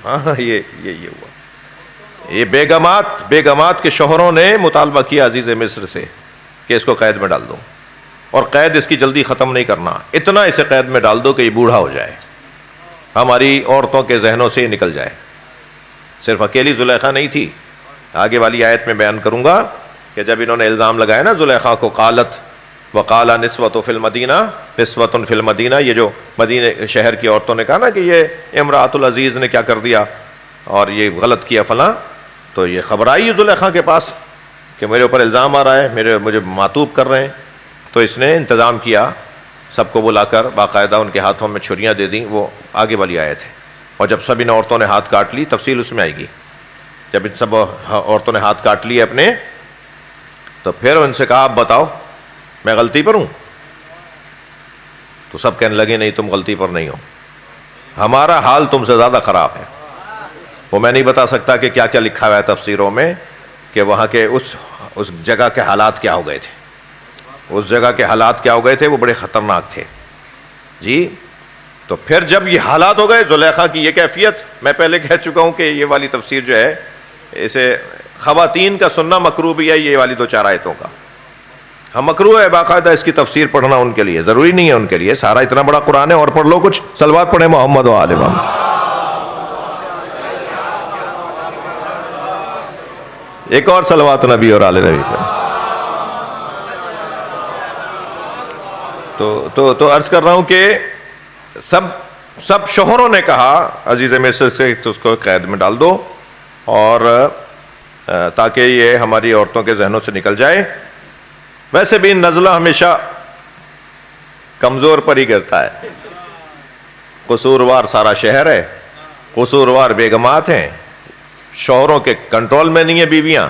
[SPEAKER 1] ہاں یہ ہوا. یہ بیگمات کے شوہروں نے مطالبہ کیا عزیز مصر سے کہ اس کو قید میں ڈال دو، اور قید اس کی جلدی ختم نہیں کرنا، اتنا اسے قید میں ڈال دو کہ یہ بوڑھا ہو جائے، ہماری عورتوں کے ذہنوں سے نکل جائے. صرف اکیلی زلیخا نہیں تھی. آگے والی آیت میں بیان کروں گا کہ جب انہوں نے الزام لگایا نا زلیخا کو، قالت وقال نسوۃ فی المدینہ نسوۃ فی المدینہ، یہ جو مدینہ شہر کی عورتوں نے کہا نا کہ یہ امراۃ العزیز نے کیا کر دیا اور یہ غلط کیا فلاں، تو یہ خبر آئی زلیخا کے پاس کہ میرے اوپر الزام آ رہا ہے، مجھے معطوب کر رہے ہیں. تو اس نے انتظام کیا، سب کو بلا کر باقاعدہ ان کے ہاتھوں میں چھریاں دے دیں. وہ آگے والی آیت ہے. اور جب سب ان عورتوں نے ہاتھ کاٹ لی، تفصیل اس میں آئے گی، جب ان سب عورتوں نے ہاتھ کاٹ لیے اپنے، تو پھر ان سے کہا آپ بتاؤ میں غلطی پر ہوں؟ تو سب کہنے لگے نہیں تم غلطی پر نہیں ہو، ہمارا حال تم سے زیادہ خراب ہے. وہ میں نہیں بتا سکتا کہ کیا کیا لکھا ہوا ہے تفسیروں میں کہ وہاں کے اس جگہ کے حالات کیا ہو گئے تھے. اس جگہ کے حالات کیا ہو گئے تھے، وہ بڑے خطرناک تھے. جی تو پھر جب یہ حالات ہو گئے، زلیخا کی یہ کیفیت، میں پہلے کہہ چکا ہوں کہ یہ والی تفسیر جو ہے اسے خواتین کا سننا مکروہ بھی ہے، یہ والی 2-4 آیتوں کا ہم مکروہ ہے باقاعدہ اس کی تفسیر پڑھنا ان کے لیے، ضروری نہیں ہے ان کے لیے. سارا اتنا بڑا قرآن ہے، اور پڑھ لو کچھ صلوات پڑھیں محمد و آل محمد. ایک اور صلوات نبی اور آل نبی پر. تو عرض کر رہا ہوں کہ سب شوہروں نے کہا عزیز مصر سے تو اس کو قید میں ڈال دو، اور تاکہ یہ ہماری عورتوں کے ذہنوں سے نکل جائے. ویسے بھی نزلہ ہمیشہ کمزور پر ہی گرتا ہے. قصوروار سارا شہر ہے، قصوروار بیگمات ہیں، شوہروں کے کنٹرول میں نہیں ہے بیویاں.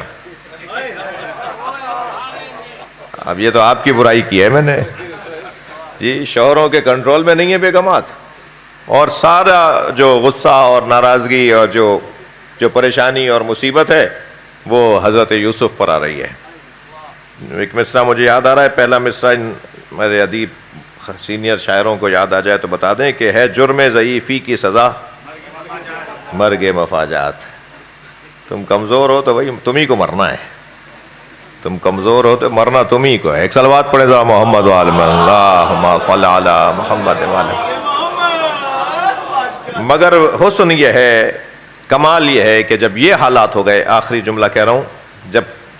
[SPEAKER 1] اب یہ تو آپ کی برائی کی ہے میں نے. جی شوہروں کے کنٹرول میں نہیں ہے بیگمات، اور سارا جو غصہ اور ناراضگی اور جو پریشانی اور مصیبت ہے وہ حضرت یوسف پر آ رہی ہے. ایک مصرع مجھے یاد آ رہا ہے، پہلا مصرع میرے ادیب سینئر شاعروں کو یاد آ جائے تو بتا دیں کہ ہے جرم ضعیفی کی سزا مرگ مفاجات. تم کمزور ہو تو بھائی تم ہی کو مرنا ہے، تم کمزور ہو تو مرنا تم ہی کو ہے. ایک صلوات پڑھے ذرا محمد و آل محمد، اللہم صل علی محمد و آل محمد. مگر حسن یہ ہے، کمال یہ ہے کہ جب یہ حالات ہو گئے، آخری جملہ کہہ رہا ہوں،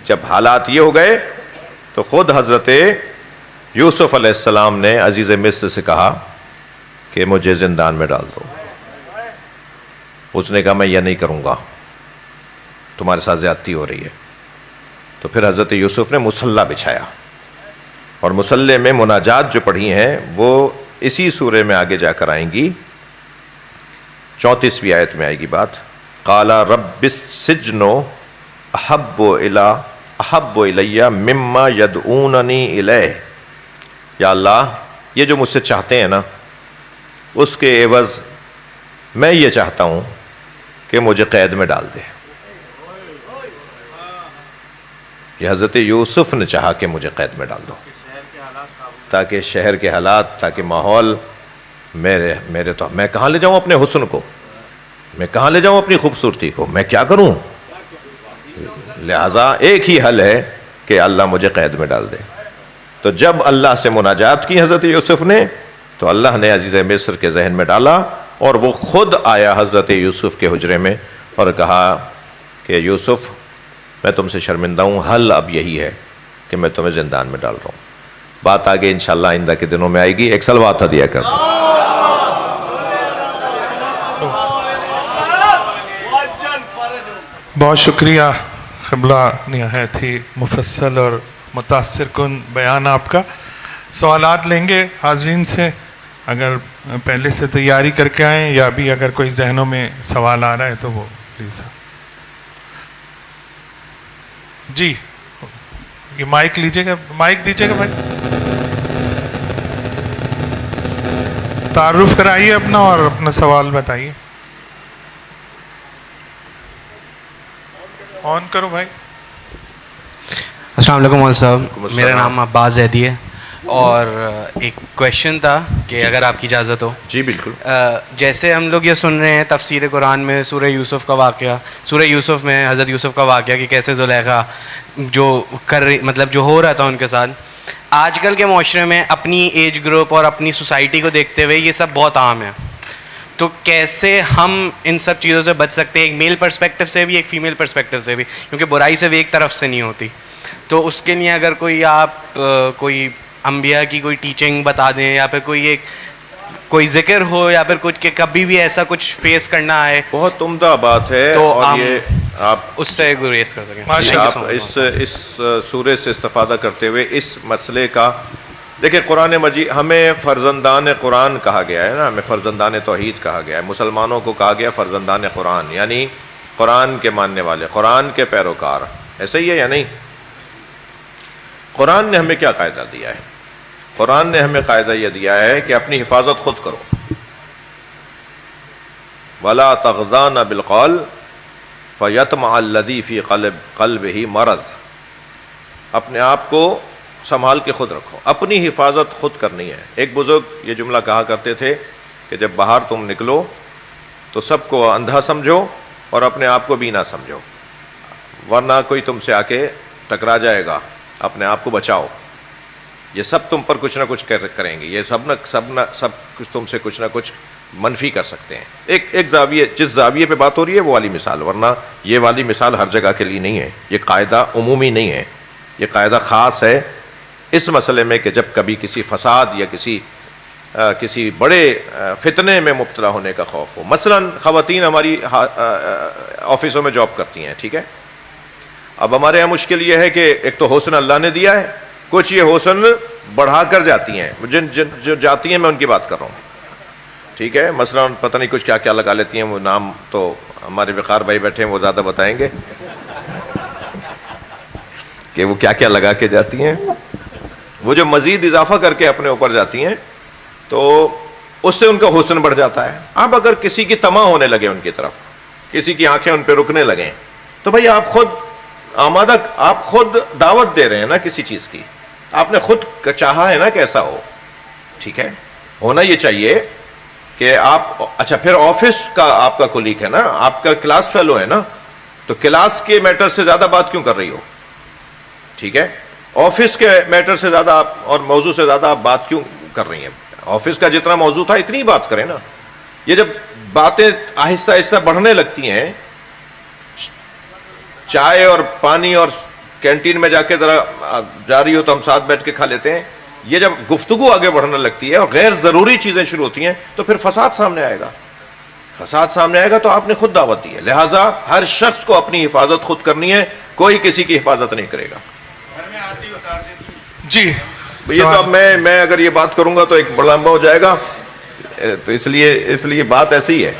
[SPEAKER 1] جب حالات یہ ہو گئے تو خود حضرت یوسف علیہ السلام نے عزیز مصر سے کہا کہ مجھے زندان میں ڈال دو. اس نے کہا میں یہ نہیں کروں گا، تمہارے ساتھ زیادتی ہو رہی ہے. تو پھر حضرت یوسف نے مصلی بچھایا، اور مصلی میں مناجات جو پڑھی ہیں وہ اسی سورے میں آگے جا کر آئیں گی. 34ویں آیت میں آئے گی بات. قال رب السجن احب الی مما یدعوننی الیہ. یا اللہ یہ جو مجھ سے چاہتے ہیں نا، اس کے عوض میں یہ چاہتا ہوں کہ مجھے قید میں ڈال دے. یہ حضرت یوسف نے چاہا کہ مجھے قید میں ڈال دو، تاکہ شہر کے حالات، تاکہ ماحول میرے تو میں کہاں لے جاؤں اپنے حسن کو، میں کہاں لے جاؤں اپنی خوبصورتی کو، میں کیا کروں. لہٰذا ایک ہی حل ہے کہ اللہ مجھے قید میں ڈال دے. تو جب اللہ سے مناجات کی حضرت یوسف نے تو اللہ نے عزیز مصر کے ذہن میں ڈالا، اور وہ خود آیا حضرت یوسف کے حجرے میں اور کہا کہ یوسف میں تم سے شرمندہ ہوں، حل اب یہی ہے کہ میں تمہیں زندان میں ڈال رہا ہوں. بات آگے انشاءاللہ آئندہ کے دنوں میں آئے گی. ایک صلوات ہدیہ کر دو.
[SPEAKER 3] بہت شکریہ قبلہ، نہایت ہی مفصل اور متاثر کن بیان آپ کا. سوالات لیں گے حاضرین سے، اگر پہلے سے تیاری کر کے آئیں یا بھی اگر کوئی ذہنوں میں سوال آ رہا ہے تو وہ پلیز. جی یہ مائک لیجیے گا، مائک دیجیے گا بھائی. تعارف کرائیے اپنا اور اپنا سوال بتائیے. آن کرو بھائی.
[SPEAKER 4] السلام علیکم مولوی صاحب، میرا نام عباس زیدی ہے اور ایک کویشچن تھا کہ اگر آپ کی اجازت ہو.
[SPEAKER 1] جی بالکل.
[SPEAKER 4] جیسے ہم لوگ یہ سن رہے ہیں تفسیر قرآن میں سورہ یوسف کا واقعہ، سورہ یوسف میں حضرت یوسف کا واقعہ کہ کیسے زلیخا جو کر رہی مطلب جو ہو رہا تھا ان کے ساتھ. آج کل کے معاشرے میں اپنی ایج گروپ اور اپنی سوسائٹی کو دیکھتے ہوئے یہ سب بہت عام ہے، تو کیسے ہم ان سب چیزوں سے بچ سکتے ہیں، ایک میل پرسپیکٹیو سے بھی ایک فیمیل پرسپیکٹیو سے بھی، کیونکہ برائی سے بھی ایک طرف سے نہیں ہوتی. تو اس کے لیے اگر کوئی آپ کوئی انبیاء کی کوئی ٹیچنگ بتا دیں یا پھر کوئی ذکر ہو یا پھر کچھ کہ کبھی بھی ایسا کچھ فیس کرنا آئے.
[SPEAKER 1] بہت عمدہ بات ہے
[SPEAKER 4] تو
[SPEAKER 1] اور یہ آپ
[SPEAKER 4] اس سے گریز کر سکیں.
[SPEAKER 1] آپ اس سورے سے استفادہ کرتے ہوئے اس مسئلے کا دیکھیں. قرآن مجید ہمیں فرزندان قرآن کہا گیا ہے نا، ہمیں فرزندان توحید کہا گیا ہے. مسلمانوں کو کہا گیا فرزندان قرآن، یعنی قرآن کے ماننے والے، قرآن کے پیروکار. ایسا ہی ہے یا نہیں؟ قرآن نے ہمیں کیا قاعدہ دیا ہے؟ قرآن نے ہمیں قاعدہ یہ دیا ہے کہ اپنی حفاظت خود کرو. وَلَا تَغْضَانَ بِالْقَوْلِ فَيَطْمَعَ الَّذِي فِي قَلْبِهِ مَرَضٌ. اپنے آپ کو سنبھال کے خود رکھو، اپنی حفاظت خود کرنی ہے. ایک بزرگ یہ جملہ کہا کرتے تھے کہ جب باہر تم نکلو تو سب کو اندھا سمجھو اور اپنے آپ کو بینا سمجھو، ورنہ کوئی تم سے آ کے ٹکرا جائے گا. اپنے آپ کو بچاؤ. یہ سب تم پر کچھ نہ کچھ کریں گے، یہ سب کچھ تم سے کچھ نہ کچھ منفی کر سکتے ہیں. ایک زاویے، جس زاویے پہ بات ہو رہی ہے وہ والی مثال، ورنہ یہ والی مثال ہر جگہ کے لیے نہیں ہے. یہ قاعدہ عمومی نہیں ہے، یہ قاعدہ خاص ہے اس مسئلے میں کہ جب کبھی کسی فساد یا کسی بڑے فتنے میں مبتلا ہونے کا خوف ہو. مثلا خواتین ہماری آفسوں میں جاب کرتی ہیں، ٹھیک ہے. اب ہمارے یہاں مشکل یہ ہے کہ ایک تو حسن اللہ نے دیا ہے، کچھ یہ حسن بڑھا کر جاتی ہیں. جو جاتی ہیں میں ان کی بات کر رہا ہوں، ٹھیک ہے. مثلا پتہ نہیں کچھ کیا کیا لگا لیتی ہیں، وہ نام تو ہمارے وقار بھائی بیٹھے ہیں وہ زیادہ بتائیں گے کہ وہ کیا کیا لگا کے جاتی ہیں. وہ جو مزید اضافہ کر کے اپنے اوپر جاتی ہیں تو اس سے ان کا حسن بڑھ جاتا ہے. اب اگر کسی کی طمع ہونے لگے ان کی طرف، کسی کی آنکھیں ان پہ رکنے لگیں، تو بھائی آپ خود دعوت دے رہے ہیں نا کسی چیز کی. آپ نے خود چاہا ہے نا کہ ایسا ہو، ٹھیک ہے. ہونا یہ چاہیے کہ آپ، اچھا پھر آفس کا آپ کا کولیگ ہے نا، آپ کا کلاس فیلو ہے نا، تو کلاس کے میٹر سے زیادہ بات کیوں کر رہی ہو، ٹھیک ہے. آفس کے میٹر سے زیادہ آپ اور موضوع سے زیادہ آپ بات کیوں کر رہی ہیں؟ آفس کا جتنا موضوع تھا اتنی بات کریں نا. یہ جب باتیں آہستہ آہستہ بڑھنے لگتی ہیں، چائے اور پانی اور کینٹین میں جا کے ذرا جا رہی ہو تو ہم ساتھ بیٹھ کے کھا لیتے ہیں. یہ جب گفتگو آگے بڑھنے لگتی ہے اور غیر ضروری چیزیں شروع ہوتی ہیں تو پھر فساد سامنے آئے گا. فساد سامنے آئے گا تو آپ نے خود دعوت دی ہے. لہٰذا ہر شخص کو اپنی حفاظت خود کرنی ہے، کوئی کسی کی حفاظت نہیں کرے گا.
[SPEAKER 2] گھر میں آتی اتار دیتی.
[SPEAKER 3] جی
[SPEAKER 1] یہ تو اب میں اگر یہ بات کروں گا تو ایک بڑا لمبا ہو جائے گا، تو اس لیے بات ایسی ہے.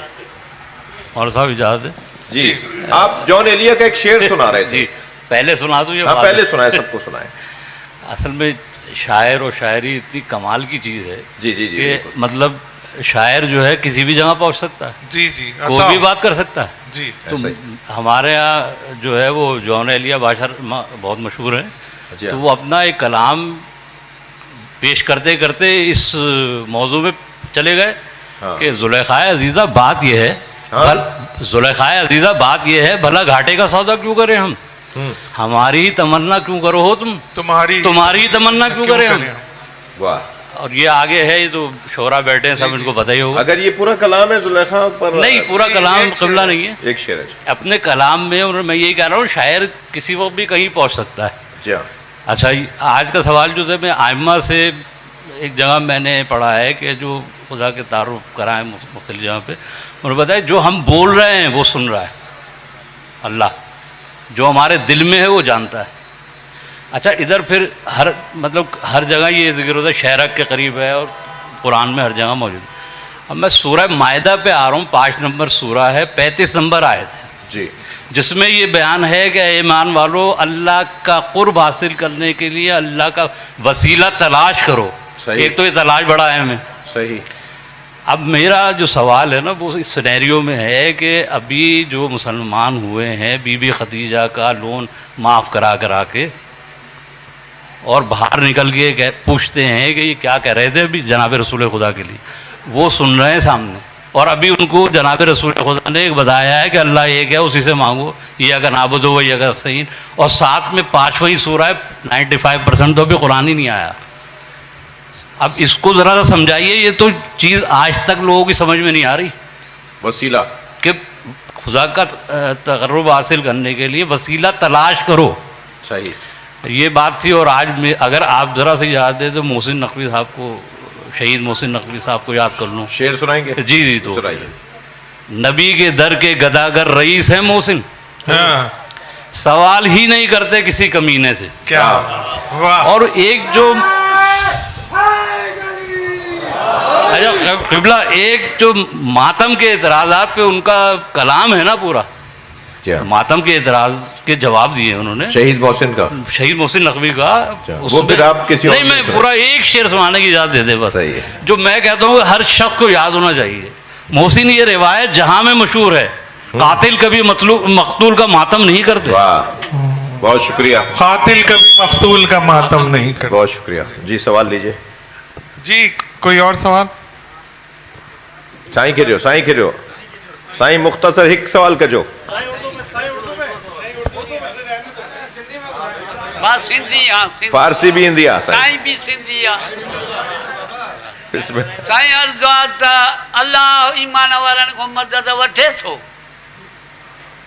[SPEAKER 5] اور صاحب اجازت ہے؟
[SPEAKER 1] جی آپ جان ایلیا کا ایک شعر سنا رہے تھے.
[SPEAKER 5] جی پہلے سنا دوں یا
[SPEAKER 1] ہاں پہلے سنائے، سب کو سنائے.
[SPEAKER 5] اصل میں شاعر اور شاعری اتنی کمال کی چیز ہے
[SPEAKER 1] جی جی جی
[SPEAKER 5] کہ مطلب شاعر جو ہے کسی بھی جگہ پہنچ سکتا ہے،
[SPEAKER 3] جی جی
[SPEAKER 5] کوئی بھی بات کر سکتا ہے.
[SPEAKER 3] جی
[SPEAKER 5] تو ہمارے یہاں جو ہے وہ جان ایلیا باشر بہت مشہور ہیں، تو وہ اپنا ایک کلام پیش کرتے کرتے اس موضوع میں چلے گئے کہ زلیخائے عزیزہ بات یہ ہے، زلیخائے عزیزہ بات یہ ہے، بھلا گھاٹے کا سودا کیوں کریں ہم، ہماری تمنا کیوں کرو ہو تم، تمہاری تمنا کیوں کریں ہم.
[SPEAKER 1] واہ.
[SPEAKER 5] اور یہ آگے ہے، یہ تو شعرا بیٹھے ہیں، سب ان کو پتہ ہی ہوگا.
[SPEAKER 1] اگر یہ پورا کلام ہے زلیخا پر؟
[SPEAKER 5] نہیں، پورا کلام قبلہ نہیں ہے،
[SPEAKER 1] ایک شعر ہے
[SPEAKER 5] اپنے کلام میں. اور میں یہی کہہ رہا ہوں شاعر کسی وقت بھی کہیں پہنچ سکتا ہے.
[SPEAKER 1] جی ہاں.
[SPEAKER 5] اچھا آج کا سوال جو ہے، میں آئمہ سے ایک جگہ میں نے پڑھا ہے کہ جو خدا کے تعارف کرائیں مختلف جگہ پہ، انہوں نے بتایا جو ہم بول رہے ہیں وہ سن رہا ہے اللہ. جو ہمارے دل میں ہے وہ جانتا ہے. اچھا ادھر پھر ہر جگہ یہ ذکر ہوتا ہے شہرک کے قریب ہے اور قرآن میں ہر جگہ موجود ہے. اب میں سورہ مائدہ پہ آ رہا ہوں, 5 نمبر سورہ ہے, 35 نمبر آیت ہے
[SPEAKER 1] جی,
[SPEAKER 5] جس میں یہ بیان ہے کہ اے ایمان والو اللہ کا قرب حاصل کرنے کے لیے اللہ کا وسیلہ تلاش کرو.
[SPEAKER 1] صحیح.
[SPEAKER 5] ایک تو یہ تلاش بڑا اہم ہے.
[SPEAKER 1] صحیح.
[SPEAKER 5] اب میرا جو سوال ہے نا وہ اس سینیریو میں ہے کہ ابھی جو مسلمان ہوئے ہیں بی بی خدیجہ کا لون معاف کرا کے اور باہر نکل کے پوچھتے ہیں کہ یہ کیا کہہ رہے تھے ابھی جناب رسول خدا کے لیے, وہ سن رہے ہیں سامنے, اور ابھی ان کو جناب رسول خدا نے ایک بتایا ہے کہ اللہ ایک ہے اسی سے مانگو, یہ اگر نعبد و یہ اگر صحیح, اور ساتھ میں 5واں سورہ ہے, 95% تو بھی قرآن ہی نہیں آیا. اب اس کو ذرا سا سمجھائیے, یہ تو چیز آج تک لوگوں کی سمجھ میں نہیں آ رہی.
[SPEAKER 1] وسیلہ
[SPEAKER 5] کہ خدا کا تقرب حاصل کرنے کے لیے وسیلہ تلاش کرو.
[SPEAKER 1] صحیح.
[SPEAKER 5] یہ بات تھی. اور آج میں اگر آپ ذرا سے یاد دیں تو محسن نقوی صاحب کو, شہید محسن نقوی صاحب کو یاد کر لوں.
[SPEAKER 1] شعر سنائیں گے؟
[SPEAKER 5] جی تو
[SPEAKER 1] سنائیے.
[SPEAKER 5] نبی کے در کے گداگر رئیس ہے محسن, سوال ہی نہیں کرتے کسی کمینے سے.
[SPEAKER 3] کیا واہ.
[SPEAKER 5] اور ایک جو قبلہ ایک جو ماتم کے اعتراضات پہ ان کا کلام ہے نا پورا,
[SPEAKER 1] کیا
[SPEAKER 5] ماتم کے اعتراض کے جواب دیے انہوں نے
[SPEAKER 1] شہید محسن کا,
[SPEAKER 5] شہید محسن نقوی کا.
[SPEAKER 1] وہ پھر آپ کسی
[SPEAKER 5] نہیں, میں پورا ایک شعر سنانے کی اجازت دے دے بس.
[SPEAKER 1] صحیح ہے.
[SPEAKER 5] جو میں کہتا ہوں کہ ہر شخص کو یاد ہونا چاہیے. محسن یہ روایت جہاں میں مشہور ہے, قاتل کبھی مقتول کا ماتم نہیں کرتے.
[SPEAKER 1] واہ, بہت شکریہ.
[SPEAKER 3] قاتل کبھی مقتول کا ماتم نہیں کرتا.
[SPEAKER 1] بہت شکریہ. جی سوال لیجئے.
[SPEAKER 3] جی کوئی اور سوال؟
[SPEAKER 1] سائیں کریو سائیں مختصر ایک سوال کجو. فارسی بھی اندیا
[SPEAKER 6] سائیں بھی سندھیا.
[SPEAKER 1] اس میں
[SPEAKER 6] سائیں ارزوات اللہ ایمان والن کو مدد وٹھے تھو,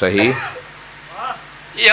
[SPEAKER 1] صحیح.
[SPEAKER 6] یہ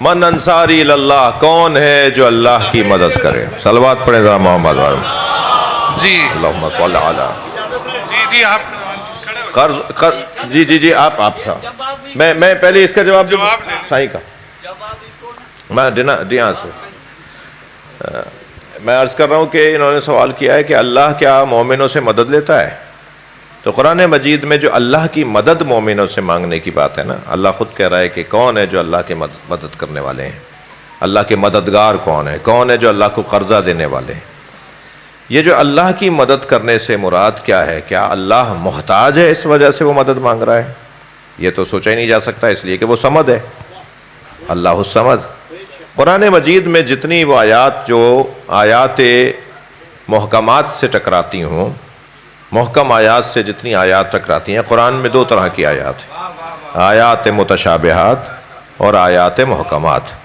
[SPEAKER 1] من انصاری اللہ, کون ہے جو اللہ کی مدد کرے. صلوات پڑھیں ذرا محمد والے.
[SPEAKER 3] جی
[SPEAKER 1] اللہم صل علی.
[SPEAKER 3] جی آپ
[SPEAKER 1] قرض جی آپ تھا. میں پہلے اس کا جواب دوں سائیں کا. میں ڈیاں سے میں عرض کر رہا ہوں کہ انہوں نے سوال کیا ہے کہ اللہ کیا مومنوں سے مدد لیتا ہے. تو قرآن مجید میں جو اللہ کی مدد مومنوں سے مانگنے کی بات ہے نا, اللہ خود کہہ رہا ہے کہ کون ہے جو اللہ کے مدد کرنے والے ہیں, اللہ کے مددگار کون ہے جو اللہ کو قرضہ دینے والے ہیں. یہ جو اللہ کی مدد کرنے سے مراد کیا ہے؟ کیا اللہ محتاج ہے اس وجہ سے وہ مدد مانگ رہا ہے؟ یہ تو سوچا ہی نہیں جا سکتا, اس لیے کہ وہ صمد ہے, اللہ الصمد. قرآن مجید میں جتنی وہ آیات جو آیات محکمات سے ٹکراتی ہوں, محکم آیات سے جتنی آیات ٹکراتی ہیں, قرآن میں 2 طرح کی آیات ہیں, آیات متشابہات اور آیات محکمات.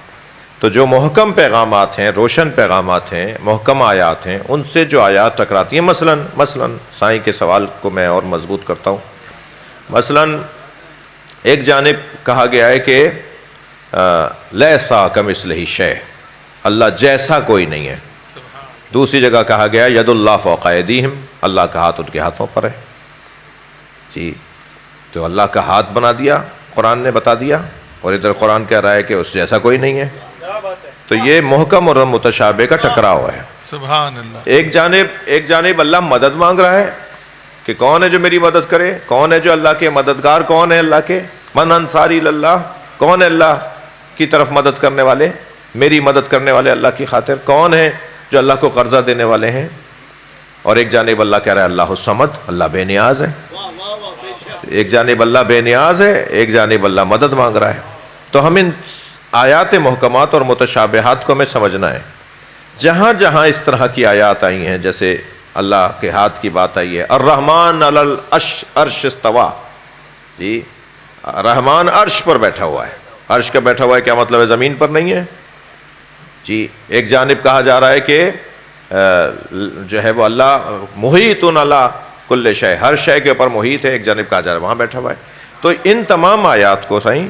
[SPEAKER 1] تو جو محکم پیغامات ہیں, روشن پیغامات ہیں, محکم آیات ہیں, ان سے جو آیات ٹکراتی ہیں, مثلا سائیں کے سوال کو میں اور مضبوط کرتا ہوں. مثلا ایک جانب کہا گیا ہے کہ لیسا کمثلہ شیء, اللہ جیسا کوئی نہیں ہے. دوسری جگہ کہا گیا ید اللہ فوق ایدیہم, اللہ کا ہاتھ ان کے ہاتھوں پر ہے. جی تو اللہ کا ہاتھ بنا دیا قرآن نے, بتا دیا, اور ادھر قرآن کہہ رہا ہے کہ اس جیسا کوئی نہیں ہے. تو یہ محکم اور متشابہ کا ٹکراؤ ہے.
[SPEAKER 3] سبحان اللہ.
[SPEAKER 1] ایک جانب اللہ مدد مانگ رہا ہے کہ کون ہے جو میری مدد کرے, کون ہے جو اللہ کے مددگار, کون ہے اللہ کے من انصاری اللہ, کون ہے اللہ کی طرف مدد کرنے والے, میری مدد کرنے والے اللہ کی خاطر, کون ہے جو اللہ کو قرضہ دینے والے ہیں. اور ایک جانب اللہ کہہ رہا ہے اللہ الصمد, اللہ بے نیاز ہے. ایک جانب اللہ بے نیاز ہے, ایک جانب اللہ مدد مانگ رہا ہے. تو ہم ان آیات محکمات اور متشابہات کو ہمیں سمجھنا ہے. جہاں جہاں اس طرح کی آیات آئی ہیں, جیسے اللہ کے ہاتھ کی بات آئی ہے, الرحمن علی العرش استویٰ, جی رحمان عرش پر بیٹھا ہوا ہے. عرش کا بیٹھا ہوا ہے کیا مطلب ہے زمین پر نہیں ہے؟ جی ایک جانب کہا جا رہا ہے کہ جو ہے وہ اللہ محیط علی کل شے, ہر شے کے اوپر محیط ہے. ایک جانب کہا جا رہا ہے وہاں بیٹھا ہوا ہے. تو ان تمام آیات کو سائیں,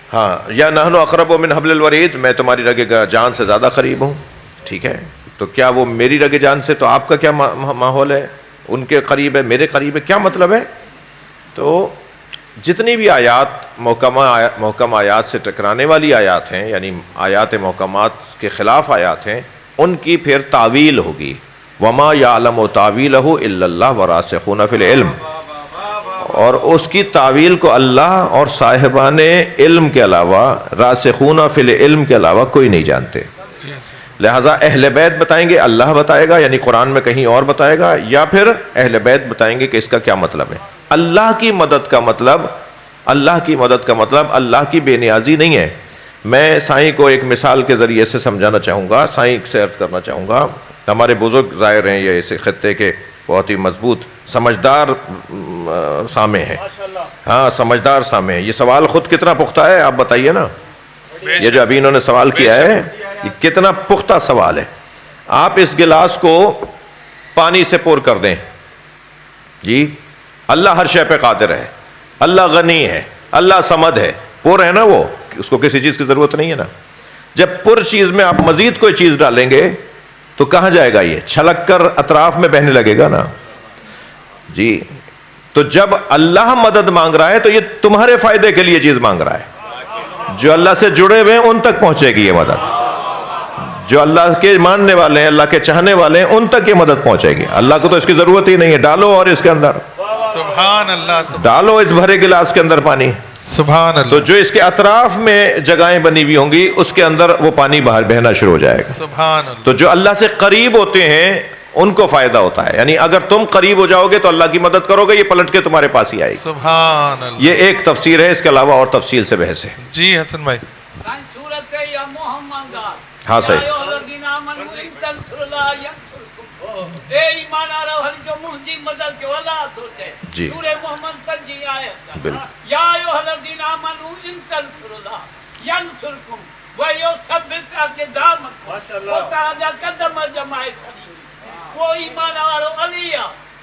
[SPEAKER 1] ہاں, یا نحن اقرب من حبل الورید, میں تمہاری رگ جان سے زیادہ قریب ہوں. ٹھیک ہے, تو کیا وہ میری رگ جان سے, تو آپ کا کیا ماحول ہے؟ ان کے قریب ہے میرے قریب ہے، کیا مطلب ہے؟ تو جتنی بھی آیات محکم آیات سے ٹکرانے والی آیات ہیں، یعنی آیات محکمات کے خلاف آیات ہیں، ان کی پھر تعویل ہوگی. وما یعلم تاویلہ الا اللہ وراسخون فی العلم، اور اس کی تعویل کو اللہ اور صاحبان علم کے علاوہ، راسخون فی العلم کے علاوہ کوئی نہیں جانتے. لہٰذا اہل بیت بتائیں گے، اللہ بتائے گا، یعنی قرآن میں کہیں اور بتائے گا، یا پھر اہل بیت بتائیں گے کہ اس کا کیا مطلب ہے. اللہ کی مدد کا مطلب اللہ کی بے نیازی نہیں ہے. میں سائیں کو ایک مثال کے ذریعے سے سمجھانا چاہوں گا، سائیں سے عرض کرنا چاہوں گا. ہمارے بزرگ ظاہر ہیں یہ اس خطے کے بہت ہی مضبوط سمجھدار سامع ہیں. ہاں سمجھدار سامع ہیں. یہ سوال خود کتنا پختہ ہے آپ بتائیے نا. یہ جو ابھی انہوں نے سوال کیا ہے یہ کتنا پختہ سوال ہے. آپ اس گلاس کو پانی سے پور کر دیں، جی اللہ ہر شے پہ قادر ہے، اللہ غنی ہے، اللہ صمد ہے، پور ہے نا وہ، اس کو کسی چیز کی ضرورت نہیں ہے نا. جب پر چیز میں آپ مزید کوئی چیز ڈالیں گے تو کہاں جائے گا؟ یہ چھلک کر اطراف میں بہنے لگے گا نا. جی تو جب اللہ مدد مانگ رہا ہے تو یہ تمہارے فائدے کے لیے چیز مانگ رہا ہے. جو اللہ سے جڑے ہوئے ہیں ان تک پہنچے گی یہ مدد. جو اللہ کے ماننے والے ہیں، اللہ کے چاہنے والے ہیں، ان تک یہ مدد پہنچے گی. اللہ کو تو اس کی ضرورت ہی نہیں ہے. ڈالو اور اس کے اندر
[SPEAKER 3] سبحان اللہ،
[SPEAKER 1] ڈالو اس بھرے گلاس کے اندر پانی.
[SPEAKER 3] سبحان اللہ.
[SPEAKER 1] تو جو اس کے اطراف میں جگہیں بنی ہوئی ہوں گی اس کے اندر وہ پانی باہر بہنا شروع ہو جائے گا.
[SPEAKER 3] سبحان اللہ.
[SPEAKER 1] تو جو اللہ سے قریب ہوتے ہیں ان کو فائدہ ہوتا ہے. یعنی اگر تم قریب ہو جاؤ گے تو اللہ کی مدد کرو گے، یہ پلٹ کے تمہارے پاس ہی آئے گی.
[SPEAKER 3] سبحان اللہ.
[SPEAKER 1] یہ ایک تفسیر ہے، اس کے علاوہ اور تفصیل سے بحث ہے.
[SPEAKER 3] جی حسن بھائی.
[SPEAKER 6] صورت ہے یا محمد.
[SPEAKER 1] ہاں صحیح.
[SPEAKER 6] اے ایمان آرہو ہر جو مہنجی مدد کے ولا سوچے.
[SPEAKER 1] جی
[SPEAKER 6] سورہ محمد سنجی آیت.
[SPEAKER 1] بالکل.
[SPEAKER 6] یا ایھا الذین آمنوا ان تنصروا اللہ ینصرکم ویثبت اقدامکم. وہ تاجا قدم جمائے کھڑی. وہ ایمان آرہو علیہ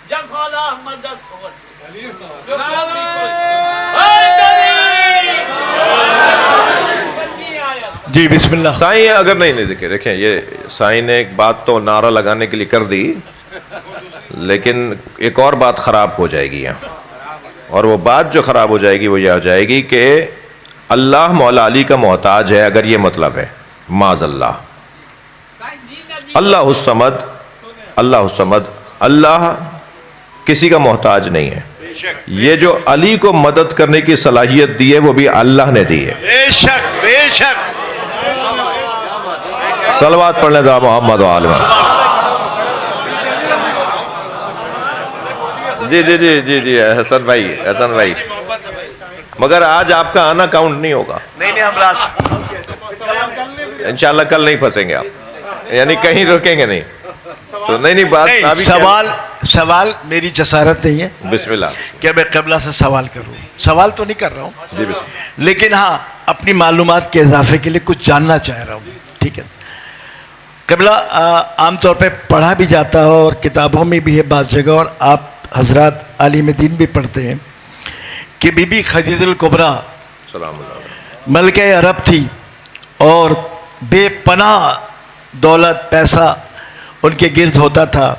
[SPEAKER 6] جب اللہ مدد ہوتی. جو قومی
[SPEAKER 7] جی بسم اللہ.
[SPEAKER 1] سائیں اگر نہیں دیکھیں یہ سائیں نے ایک بات تو نعرہ لگانے کے لیے کر دی، لیکن ایک اور بات خراب ہو جائے گی یہاں. اور وہ بات جو خراب ہو جائے گی وہ یہ ہو جائے گی کہ اللہ مولا علی کا محتاج ہے. اگر یہ مطلب ہے معاذ اللہ. اللہ الصمد، اللہ الصمد، اللہ کسی کا محتاج نہیں ہے. یہ جو علی کو مدد کرنے کی صلاحیت دی ہے وہ بھی اللہ نے دی ہے.
[SPEAKER 7] بے شک بے شک.
[SPEAKER 1] صلوات پڑھ لیں ذرا محمد و آل محمد. جی جی جی جی جی حسن بھائی مگر آج آپ کا آنا کاؤنٹ نہیں ہوگا.
[SPEAKER 7] نہیں ہم
[SPEAKER 1] انشاءاللہ کل نہیں پھنسیں گے آپ، یعنی کہیں رکیں گے نہیں. تو نہیں بات
[SPEAKER 7] سوال میری جسارت نہیں ہے.
[SPEAKER 1] بسم اللہ.
[SPEAKER 7] کہ میں قبلہ سے سوال کروں، سوال تو نہیں کر رہا ہوں
[SPEAKER 1] جی بسم اللہ.
[SPEAKER 7] لیکن ہاں اپنی معلومات کے اضافے کے لیے کچھ جاننا چاہ رہا ہوں. ٹھیک ہے. قبلہ عام طور پہ پڑھا بھی جاتا ہے اور کتابوں میں بھی ہے بعض جگہ، اور آپ حضرات عالم دین بھی پڑھتے ہیں کہ بی بی خدیجہ الکبریٰ
[SPEAKER 1] سلام اللہ
[SPEAKER 7] ملکہ عرب تھی اور بے پناہ دولت پیسہ ان کے گرد ہوتا تھا.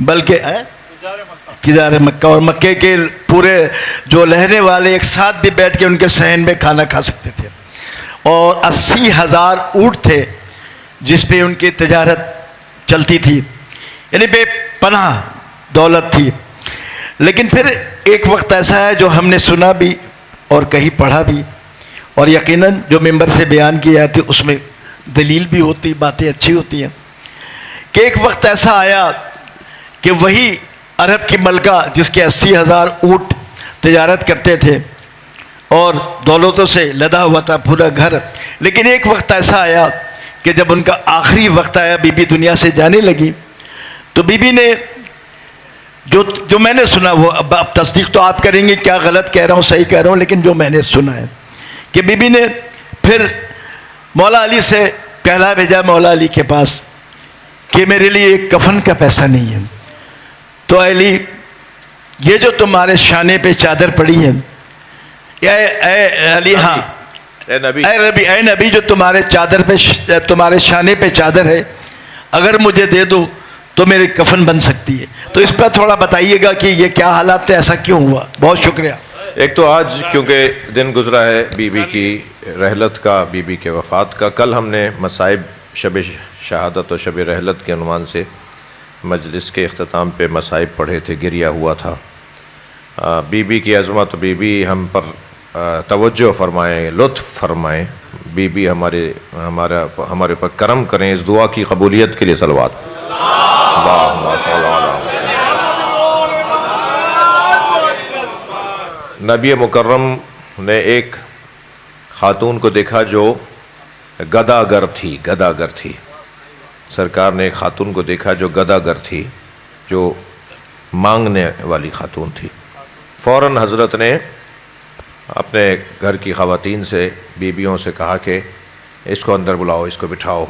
[SPEAKER 7] بلکہ کدار مکہ، اور مکے کے پورے جو رہنے والے ایک ساتھ بھی بیٹھ کے ان کے صحن میں کھانا کھا سکتے تھے. اور 80,000 اونٹ تھے جس پہ ان کی تجارت چلتی تھی. یعنی بے پناہ دولت تھی. لیکن پھر ایک وقت ایسا ہے جو ہم نے سنا بھی اور کہیں پڑھا بھی، اور یقیناً جو ممبر سے بیان کی جاتی اس میں دلیل بھی ہوتی، باتیں اچھی ہوتی ہیں، کہ ایک وقت ایسا آیا کہ وہی عرب کی ملکہ جس کے 80,000 اونٹ تجارت کرتے تھے اور دولتوں سے لدا ہوا تھا پورا گھر، لیکن ایک وقت ایسا آیا کہ جب ان کا آخری وقت آیا، بی بی دنیا سے جانے لگی، تو بی بی نے جو میں نے سنا، وہ اب تصدیق تو آپ کریں گے کیا غلط کہہ رہا ہوں صحیح کہہ رہا ہوں، لیکن جو میں نے سنا ہے کہ بی بی نے پھر مولا علی سے کہلا بھیجا مولا علی کے پاس کہ میرے لیے ایک کفن کا پیسہ نہیں ہے. تو علی یہ جو تمہارے شانے پہ چادر پڑی ہے، اے علی، ہاں اے نبی جو تمہارے شانے پہ چادر ہے، اگر مجھے دے دو تو میرے کفن بن سکتی ہے. تو اس پر تھوڑا بتائیے گا کہ یہ کیا حالات ہے, ایسا کیوں ہوا؟ بہت شکریہ.
[SPEAKER 1] ایک تو آج کیونکہ دن گزرا ہے بی بی کی رحلت کا, بی بی کے وفات کا. کل ہم نے مصائب شب شہادت اور شب رحلت کے عنوان سے مجلس کے اختتام پہ مصائب پڑھے تھے, گریہ ہوا تھا. بی بی کی عظمت, بی بی ہم پر توجہ فرمائیں, لطف فرمائیں, بی بی ہمارے پر کرم کریں. اس دعا کی قبولیت کے لیے صلوات. اللہم صل علی نبی مکرم نے ایک خاتون کو دیکھا جو گداگر تھی. سرکار نے ایک خاتون کو دیکھا جو گداگر تھی, جو مانگنے والی خاتون تھی. فوراً حضرت نے اپنے گھر کی خواتین سے, بیویوں سے کہا کہ اس کو اندر بلاؤ, اس کو بٹھاؤ,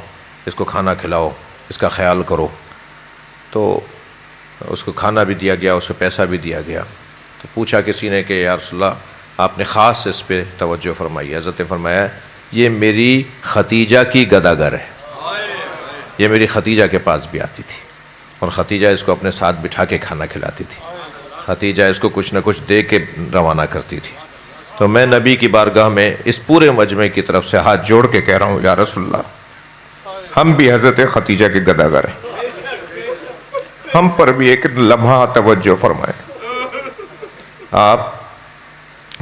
[SPEAKER 1] اس کو کھانا کھلاؤ, اس کا خیال کرو. تو اس کو کھانا بھی دیا گیا, اسے پیسہ بھی دیا گیا. تو پوچھا کسی نے کہ یا رسول اللہ آپ نے خاص اس پہ توجہ فرمائی. حضرت نے فرمایا یہ میری ختیجہ کی گداگر ہے, یہ میری ختیجہ کے پاس بھی آتی تھی اور ختیجہ اس کو اپنے ساتھ بٹھا کے کھانا کھلاتی تھی. ختیجہ اس کو کچھ نہ کچھ دے کے روانہ کرتی تھی. تو میں نبی کی بارگاہ میں اس پورے مجمع کی طرف سے ہاتھ جوڑ کے کہہ رہا ہوں یا رسول اللہ ہم بھی حضرت ختیجہ کے گداگر ہیں, ہم پر بھی ایک لمحہ توجہ فرمائیں. آپ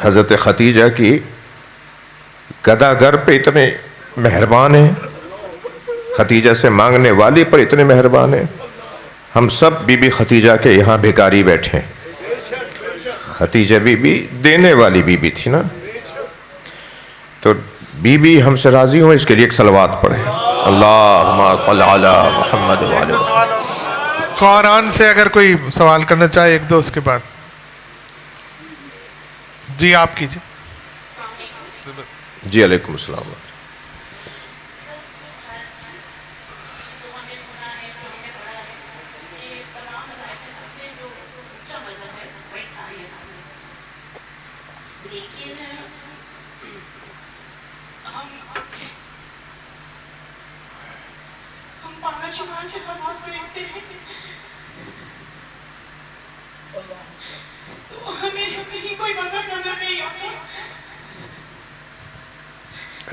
[SPEAKER 1] حضرت ختیجہ کی گداگر پہ اتنے مہربان ہیں, ختیجہ سے مانگنے والی پر اتنے مہربان ہیں. ہم سب بی بی ختیجہ کے یہاں بھیکاری بیٹھے ہیں. ختیجہ بی بی دینے والی بی بی تھی نا, تو بی بی ہم سے راضی ہوں, اس کے لیے ایک صلوات پڑھیں. اللہم صل علی محمد و علی محمد.
[SPEAKER 3] قرآن سے اگر کوئی سوال کرنا چاہے ایک دو, اس کے بعد جی آپ کیجیے.
[SPEAKER 1] جی علیکم السلام.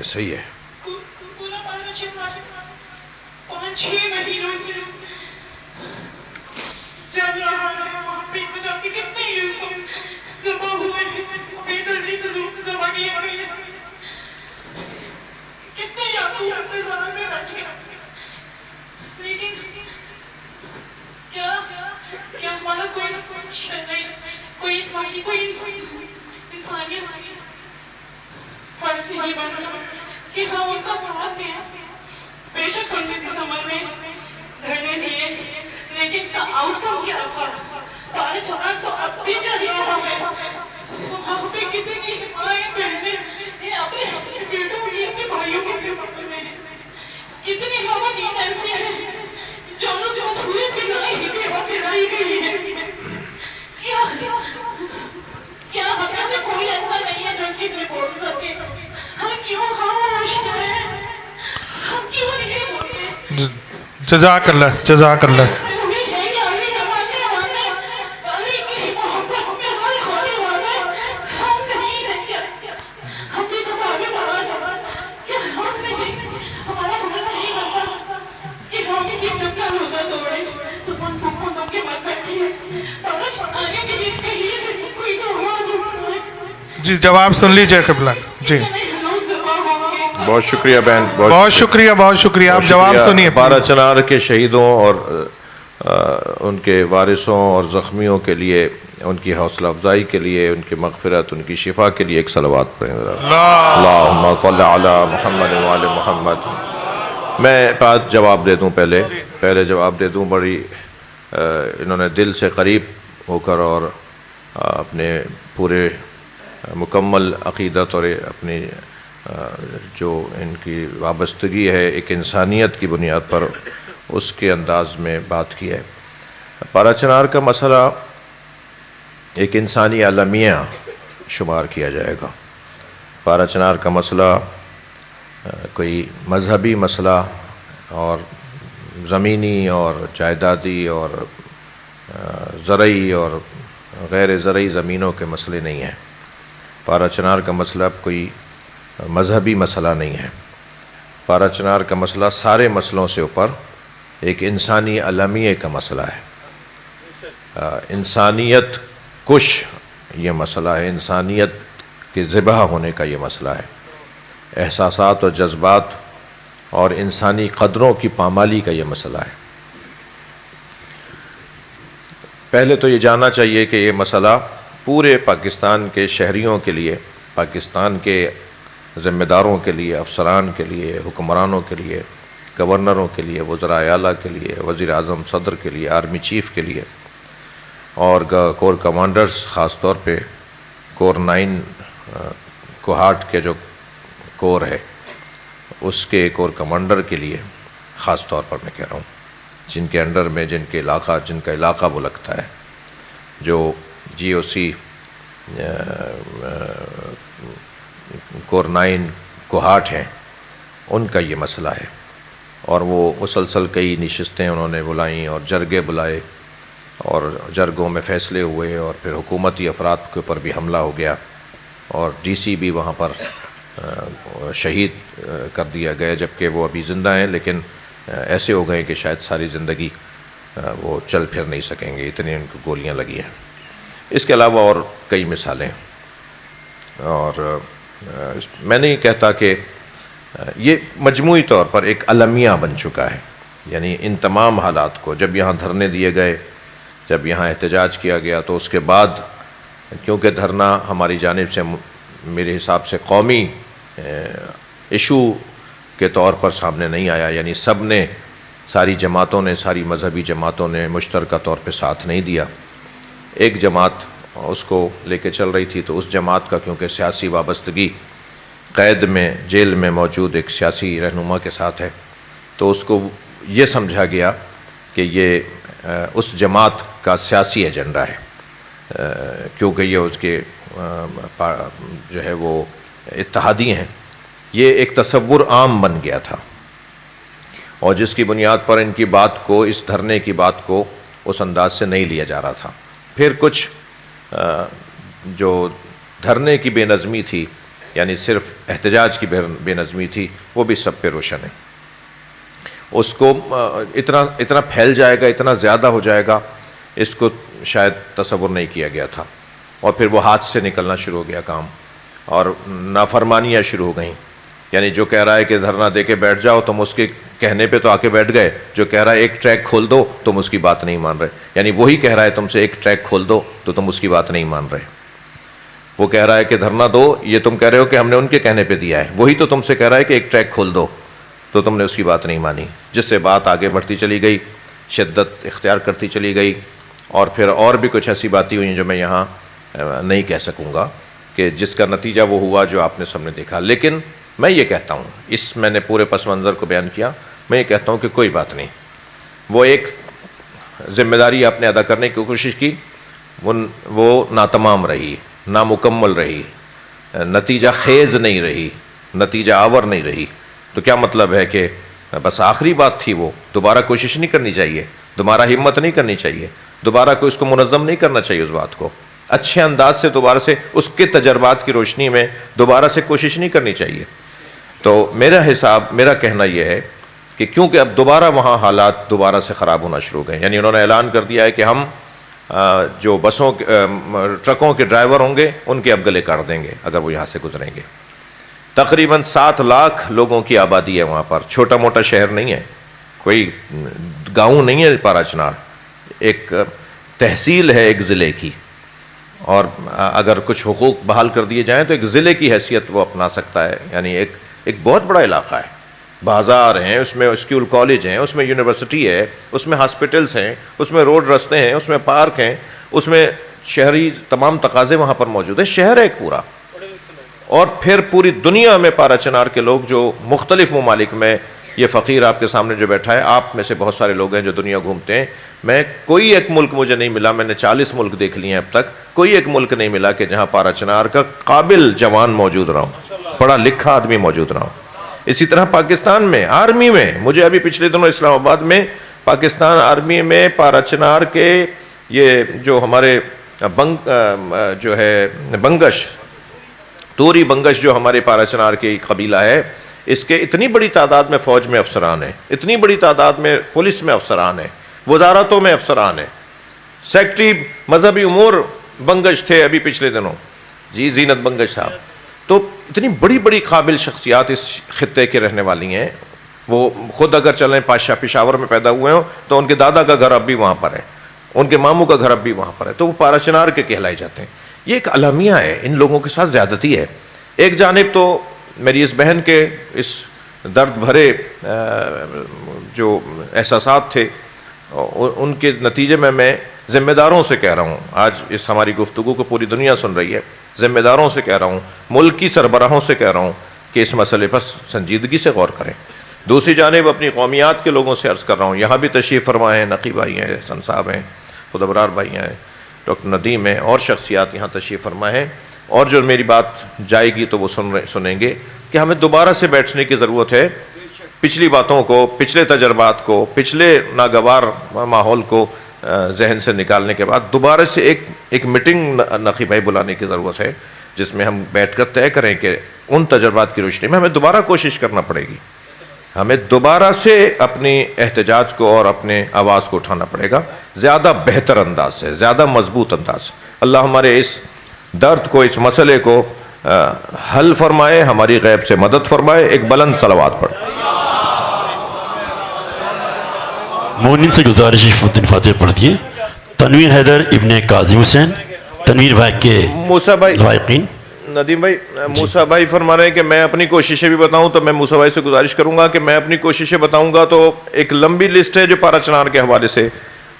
[SPEAKER 1] صحیح ہے.
[SPEAKER 8] کہ ہم ان کا ساتھ دیں. بے شک ہم نے دسمبر میں دھرنے دیے, لیکن اس کا آؤٹ کم کیا تھا؟ 5 لاکھ تو اب بھی چل رہا ہے. وہاں پہ کتنی مائیں بہنیں اپنے بیٹوں کی, اپنے بھائیوں کے سفر میں, کتنی خواتین ایسی ہیں جو دھوئے پلائی ہی بیوہ پلائی گئی ہے. کیا ہم میں سے کوئی ایسا نہیں ہے جو کہ نہیں بول سکے؟ ہم کیوں خاموش ہیں؟ ہم کیوں نہیں بولتے؟
[SPEAKER 3] جزاک اللہ, جزاک اللہ. جی جواب سن لیجئے قبلہ. جی
[SPEAKER 1] بہت شکریہ بہن,
[SPEAKER 3] بہت شکریہ, بہت شکریہ. آپ جواب سنیے.
[SPEAKER 1] بارہ چنار کے شہیدوں اور ان کے وارثوں اور زخمیوں کے لیے, ان کی حوصلہ افزائی کے لیے, ان کی مغفرت, ان کی شفا کے لیے ایک صلوات پڑھیں. اللہم صل علی محمد و علی محمد. میں بات جواب دے دوں, پہلے جواب دے دوں. بڑی انہوں نے دل سے قریب ہو کر اور اپنے پورے مکمل عقیدت اور اپنی جو ان کی وابستگی ہے ایک انسانیت کی بنیاد پر, اس کے انداز میں بات کی ہے. پارا چنار کا مسئلہ ایک انسانی عالمیہ شمار کیا جائے گا. پارا چنار کا مسئلہ کوئی مذہبی مسئلہ اور زمینی اور جائیدادی اور زرعی اور غیر زرعی زمینوں کے مسئلے نہیں ہیں. پارا چنار کا مسئلہ کوئی مذہبی مسئلہ نہیں ہے. پارا چنار کا مسئلہ سارے مسئلوں سے اوپر ایک انسانی المیہ کا مسئلہ ہے. انسانیت کش یہ مسئلہ ہے, انسانیت کے ذبح ہونے کا یہ مسئلہ ہے, احساسات اور جذبات اور انسانی قدروں کی پامالی کا یہ مسئلہ ہے. پہلے تو یہ جاننا چاہیے کہ یہ مسئلہ پورے پاکستان کے شہریوں کے لیے, پاکستان کے ذمہ داروں کے لیے, افسران کے لیے, حکمرانوں کے لیے, گورنروں کے لیے, وزراء اعلیٰ کے لیے, وزیر اعظم صدر کے لیے, آرمی چیف کے لیے اور کور کمانڈرز, خاص طور پہ کور 9 کوہاٹ کے جو کور ہے اس کے کور کمانڈر کے لیے خاص طور پر میں کہہ رہا ہوں, جن کے انڈر میں جن کا علاقہ وہ لگتا ہے, جو جی او سی کور 9 کوہاٹ ہیں, ان کا یہ مسئلہ ہے. اور وہ مسلسل کئی نشستیں انہوں نے بلائیں اور جرگے بلائے اور جرگوں میں فیصلے ہوئے اور پھر حکومتی افراد کے اوپر بھی حملہ ہو گیا اور ڈی سی بھی وہاں پر شہید کر دیا گیا, جبکہ وہ ابھی زندہ ہیں لیکن ایسے ہو گئے کہ شاید ساری زندگی وہ چل پھر نہیں سکیں گے, اتنی ان کو گولیاں لگی ہیں. اس کے علاوہ اور کئی مثالیں. اور میں نہیں کہتا کہ یہ مجموعی طور پر ایک المیہ بن چکا ہے, یعنی ان تمام حالات کو جب یہاں دھرنے دیے گئے, جب یہاں احتجاج کیا گیا, تو اس کے بعد کیونکہ دھرنا ہماری جانب سے میرے حساب سے قومی ایشو کے طور پر سامنے نہیں آیا, یعنی سب نے, ساری جماعتوں نے, ساری مذہبی جماعتوں نے مشترکہ طور پہ ساتھ نہیں دیا. ایک جماعت اس کو لے کے چل رہی تھی, تو اس جماعت کا کیونکہ سیاسی وابستگی قید میں, جیل میں موجود ایک سیاسی رہنما کے ساتھ ہے, تو اس کو یہ سمجھا گیا کہ یہ اس جماعت کا سیاسی ایجنڈا ہے, کیونکہ یہ اس کے جو ہے وہ اتحادی ہیں. یہ ایک تصور عام بن گیا تھا, اور جس کی بنیاد پر ان کی بات کو, اس دھرنے کی بات کو اس انداز سے نہیں لیا جا رہا تھا. پھر کچھ جو دھرنے کی بے نظمی تھی, یعنی صرف احتجاج کی بے نظمی تھی, وہ بھی سب پہ روشن ہے. اس کو اتنا پھیل جائے گا, اتنا زیادہ ہو جائے گا, اس کو شاید تصور نہیں کیا گیا تھا. اور پھر وہ ہاتھ سے نکلنا شروع ہو گیا کام, اور نافرمانیاں شروع ہو گئیں. یعنی جو کہہ رہا ہے کہ دھرنا دے کے بیٹھ جاؤ, تم اس کے کہنے پہ تو آ کے بیٹھ گئے. جو کہہ رہا ہے ایک ٹریک کھول دو, تم اس کی بات نہیں مان رہے. یعنی وہی کہہ رہا ہے تم سے ایک ٹریک کھول دو, تو تم اس کی بات نہیں مان رہے. وہ کہہ رہا ہے کہ دھرنا دو, یہ تم کہہ رہے ہو کہ ہم نے ان کے کہنے پہ دیا ہے. وہی تو تم سے کہہ رہا ہے کہ ایک ٹریک کھول دو, تو تم نے اس کی بات نہیں مانی. جس سے بات آگے بڑھتی چلی گئی, شدت اختیار کرتی چلی گئی, اور پھر اور بھی کچھ ایسی باتیں ہوئیں جو میں یہاں نہیں کہہ سکوں گا, کہ جس کا نتیجہ وہ ہوا جو آپ نے سامنے دیکھا. لیکن میں یہ کہتا ہوں, میں نے پورے پس منظر کو بیان کیا, میں یہ کہتا ہوں کہ کوئی بات نہیں, وہ ایک ذمہ داری آپ نے ادا کرنے کی کوشش کی, وہ ناتمام رہی, نامکمل رہی, نتیجہ خیز نہیں رہی, نتیجہ آور نہیں رہی. تو کیا مطلب ہے کہ بس آخری بات تھی, وہ دوبارہ کوشش نہیں کرنی چاہیے, دوبارہ ہمت نہیں کرنی چاہیے, دوبارہ اس کو منظم نہیں کرنا چاہیے, اس بات کو اچھے انداز سے دوبارہ سے اس کے تجربات کی روشنی میں دوبارہ سے کوشش نہیں کرنی چاہیے. تو میرا کہنا یہ ہے کہ کیونکہ اب دوبارہ وہاں حالات دوبارہ سے خراب ہونا شروع ہو گئے, یعنی انہوں نے اعلان کر دیا ہے کہ ہم جو بسوں ٹرکوں کے ڈرائیور ہوں گے ان کے اب گلے کاٹ دیں گے اگر وہ یہاں سے گزریں گے. تقریباً 7 لاکھ لوگوں کی آبادی ہے وہاں پر, چھوٹا موٹا شہر نہیں ہے, کوئی گاؤں نہیں ہے پارا چنار, ایک تحصیل ہے ایک ضلع کی. اور اگر کچھ حقوق بحال کر دیے جائیں تو ایک ضلع کی حیثیت وہ اپنا سکتا ہے. یعنی ایک بہت بڑا علاقہ ہے, بازار ہیں, اس میں اسکول کالج ہیں, اس میں یونیورسٹی ہے, اس میں ہاسپٹلس ہیں, اس میں روڈ رستے ہیں, اس میں پارک ہیں, اس میں شہری تمام تقاضے وہاں پر موجود ہیں. شہر ہے ایک پورا. اور پھر پوری دنیا میں پارا چنار کے لوگ جو مختلف ممالک میں, یہ فقیر آپ کے سامنے جو بیٹھا ہے, آپ میں سے بہت سارے لوگ ہیں جو دنیا گھومتے ہیں. میں کوئی ایک ملک مجھے نہیں ملا, میں نے 40 ملک دیکھ لیے ہیں اب تک, کوئی ایک ملک نہیں ملا کہ جہاں پارا چنار کا قابل جوان موجود رہا ہوں, پڑھا لکھا آدمی موجود رہا ہوں. اسی طرح پاکستان میں آرمی میں، مجھے ابھی پچھلے دنوں اسلام آباد میں پاکستان آرمی میں پارا چنار کے یہ جو ہمارے جو ہے بنگش، توری بنگش جو ہمارے پارا چنار کے قبیلہ ہے، اس کے اتنی بڑی تعداد میں فوج میں افسران ہیں، اتنی بڑی تعداد میں پولیس میں افسران ہیں، وزارتوں میں افسران ہیں، سیکٹری مذہبی امور بنگش تھے ابھی پچھلے دنوں، جی زینت بنگش صاحب. تو اتنی بڑی بڑی قابل شخصیات اس خطے کے رہنے والی ہیں. وہ خود اگر چلیں پشاور میں پیدا ہوئے ہوں تو ان کے دادا کا گھر اب بھی وہاں پر ہے، ان کے ماموں کا گھر اب بھی وہاں پر ہے، تو وہ پارا چنار کے کہلائے جاتے ہیں. یہ ایک المیہ ہے، ان لوگوں کے ساتھ زیادتی ہے. ایک جانب تو میری اس بہن کے اس درد بھرے جو احساسات تھے ان کے نتیجے میں ذمہ داروں سے کہہ رہا ہوں، آج اس ہماری گفتگو کو پوری دنیا سن رہی ہے، ذمہ داروں سے کہہ رہا ہوں، ملکی سربراہوں سے کہہ رہا ہوں کہ اس مسئلے پر سنجیدگی سے غور کریں. دوسری جانب اپنی قومیات کے لوگوں سے عرض کر رہا ہوں، یہاں بھی تشریف فرما ہیں، نقی بھائی ہیں، حسن صاحب ہیں، خود ابرار بھائی ہیں، ڈاکٹر ندیم ہیں، اور شخصیات یہاں تشریف فرما ہیں، اور جو میری بات جائے گی تو وہ سنیں گے کہ ہمیں دوبارہ سے بیٹھنے کی ضرورت ہے، پچھلی باتوں کو، پچھلے تجربات کو، پچھلے ناگوار ماحول کو ذہن سے نکالنے کے بعد دوبارہ سے ایک میٹنگ نقی بھائی بلانے کی ضرورت ہے، جس میں ہم بیٹھ کر طے کریں کہ ان تجربات کی روشنی میں ہمیں دوبارہ کوشش کرنا پڑے گی، ہمیں دوبارہ سے اپنی احتجاج کو اور اپنے آواز کو اٹھانا پڑے گا، زیادہ بہتر انداز سے، زیادہ مضبوط انداز سے. اللہ ہمارے اس درد کو، اس مسئلے کو حل فرمائے، ہماری غیب سے مدد فرمائے. ایک بلند صلوات پڑھ.
[SPEAKER 9] مومنین سے گزارش ہے فاتحہ پڑھ دیے. تنویر حیدر ابن کاظم حسین، تنویر بھائی کے
[SPEAKER 1] موسیٰ بھائی
[SPEAKER 9] لائقین.
[SPEAKER 1] ندیم بھائی، موسیٰ بھائی فرما رہے ہیں کہ میں اپنی کوششیں بھی بتاؤں، تو میں موسیٰ بھائی سے گزارش کروں گا کہ میں اپنی کوششیں بتاؤں گا تو ایک لمبی لسٹ ہے جو پارا چنار کے حوالے سے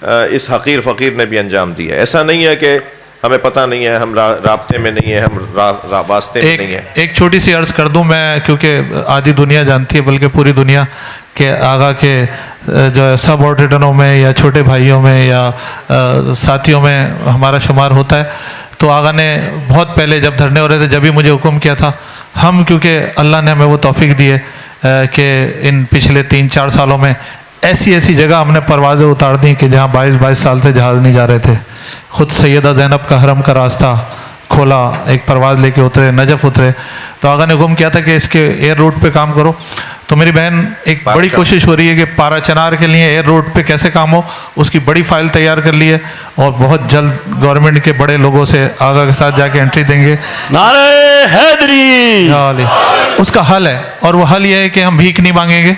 [SPEAKER 1] اس حقیر فقیر نے بھی انجام دی ہے. ایسا نہیں ہے کہ ہمیں پتہ نہیں ہے، ہم رابطے میں نہیں ہیں، ہم واسطے میں نہیں ہیں.
[SPEAKER 3] ایک چھوٹی سی عرض کر دوں میں، کیونکہ آدھی دنیا جانتی ہے، بلکہ پوری دنیا، کہ آغا کے جو سب آرڈینروں میں یا چھوٹے بھائیوں میں یا ساتھیوں میں ہمارا شمار ہوتا ہے. تو آغا نے بہت پہلے جب دھرنے ہو رہے تھے، جب ہی مجھے حکم کیا تھا. ہم کیونکہ اللہ نے ہمیں وہ توفیق دی ہے کہ ان پچھلے 3-4 سالوں میں ایسی جگہ ہم نے پروازیں اتار دیں کہ جہاں 22 سال سے جہاز نہیں جا رہے تھے. خود سیدہ زینب کا حرم کا راستہ کھولا، ایک پرواز لے کے اترے، نجف اترے. تو آغا نے حکم کیا تھا کہ اس کے ایئر روٹ پہ کام کرو. تو میری بہن ایک بڑی کوشش ہو رہی ہے کہ پارا چنار کے لیے ایئر روٹ پہ کیسے کام ہو، اس کی بڑی فائل تیار کر لی ہے، اور بہت جلد گورنمنٹ کے بڑے لوگوں سے آغا کے ساتھ جا کے انٹری دیں گے.
[SPEAKER 9] نعرہ حیدری!
[SPEAKER 3] اس کا حل ہے، اور وہ حل یہ ہے کہ ہم بھیک نہیں مانگیں گے.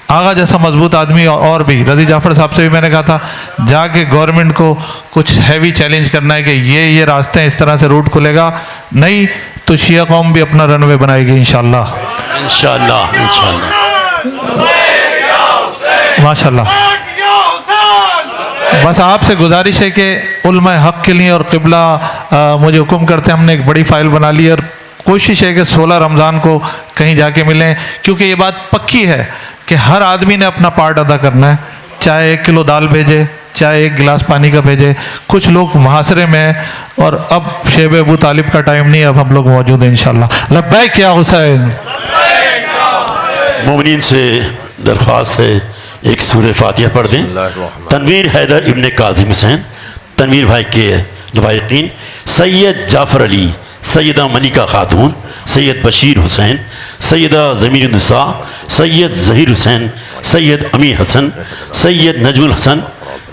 [SPEAKER 3] آغا جیسا مضبوط آدمی اور بھی، رضی جعفر صاحب سے بھی میں نے کہا تھا جا کے گورنمنٹ کو کچھ ہیوی چیلنج کرنا ہے کہ یہ راستے ہیں، اس طرح سے روٹ کھلے گا، نہیں تو شیعہ قوم بھی اپنا رن وے بنائے گی انشاءاللہ. ماشاءاللہ. بس آپ سے گزارش ہے کہ علماء حق کے لیے اور قبلہ مجھے حکم کرتے ہیں، ہم نے ایک بڑی فائل بنا لی، اور کوشش ہے کہ 16 رمضان کو کہیں جا کے ملیں، کیونکہ یہ بات پکی ہے کہ ہر آدمی نے اپنا پارٹ ادا کرنا ہے، چاہے 1 کلو دال بھیجے، چاہے 1 گلاس پانی کا بھیجے. کچھ لوگ محاصرے میں ہیں، اور اب شیب ابو طالب کا ٹائم نہیں، اب ہم لوگ موجود ہیں انشاءاللہ. لبیک یا حسین.
[SPEAKER 9] مومنین سے درخواست ہے ایک سورہ فاتحہ پڑھ دیں. تنویر حیدر ابن کاظم حسین، تنویر بھائی کے لوائقین. سید جعفر علی، سیدہ ملکہ خاتون، سید بشیر حسین، سیدہ ضمیر النساء، سید ظہیر حسین، سید امیر حسن، سید نجم الحسن،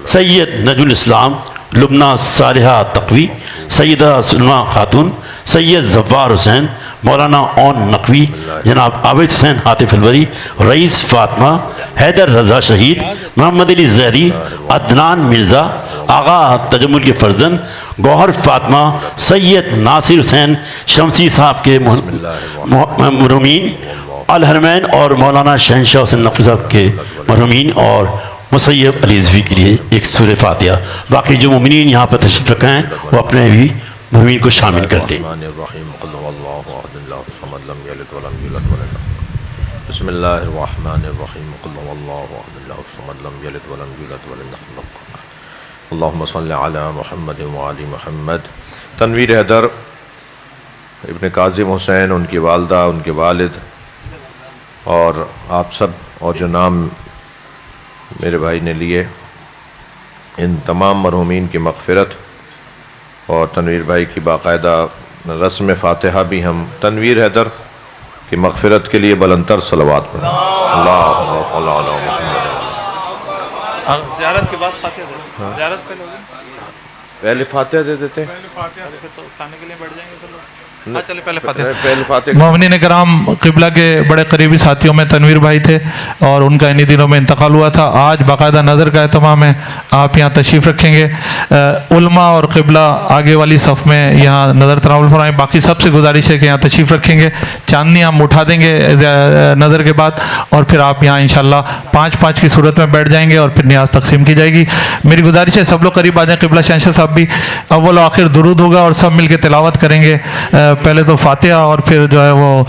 [SPEAKER 9] سید نجم الاسلام، لبنہ صالحہ تقوی، سیدہ سلمہ خاتون، سید زوار حسین، مولانا اون نقوی، جناب عابد حسین عاطف الوری، رئیس فاطمہ، حیدر رضا شہید، محمد علی زیدی، عدنان مرزا، آغا تجمل کے فرزند، گوہر فاطمہ، سید ناصر حسین شمسی صاحب کے مرحومین، الحرمین، اور مولانا شہنشاہ حسین نقوی صاحب کے مرحومین، اور مسیب علی رضوی کے لیے ایک سورہ فاتحہ. باقی جو مومنین یہاں پر تشریف رکھے ہیں وہ اپنے بھی مرحومین کو شامل کر لیں.
[SPEAKER 1] بسم اللہ الرحمن الرحیم. قل هو اللہ احد اللہ الصمد لم یلد ولم یولد ولم یکن له کفوا احد. اللہم صل علی محمد وعلی محمد. تنویر حیدر ابن کاظم حسین، ان کی والدہ، ان کے والد اور آپ سب اور جو نام میرے بھائی نے لیے ان تمام مرحومین کی مغفرت اور تنویر بھائی کی باقاعدہ رسم فاتحہ بھی ہم تنویر حیدر کی مغفرت کے لیے بلندتر صلوات پڑھیں. اللہم صل علی محمد.
[SPEAKER 3] زیارت کے بعد فاتحہ دے زیارت پہلے ہوگی
[SPEAKER 1] پہلے فاتحہ دے دیتے ہیں.
[SPEAKER 3] تو کھانے کے لیے بیٹھ جائیں گے تو لوگ.
[SPEAKER 1] چلے پہلے فاتحہ.
[SPEAKER 10] مومنین کرام، قبلہ کے بڑے قریبی ساتھیوں میں تنویر بھائی تھے اور ان کا انہی دنوں میں انتقال ہوا تھا. آج باقاعدہ نظر کا اہتمام ہے، آپ یہاں تشریف رکھیں گے. علماء اور قبلہ آگے والی صف میں یہاں نظر تناول فرمائیں. باقی سب سے گزارش ہے کہ یہاں تشریف رکھیں گے. چاندنی ہم اٹھا دیں گے نظر کے بعد اور پھر آپ یہاں انشاءاللہ 5-5 کی صورت میں بیٹھ جائیں گے اور پھر نیاز تقسیم کی جائے گی. میری گزارش ہے سب لوگ قریب آ جائیں. قبلہ شہنشاہ صاحب بھی اول و آخر درود ہوگا اور سب مل کے تلاوت کریں گے. پہلے تو فاتحہ اور پھر جو ہے وہ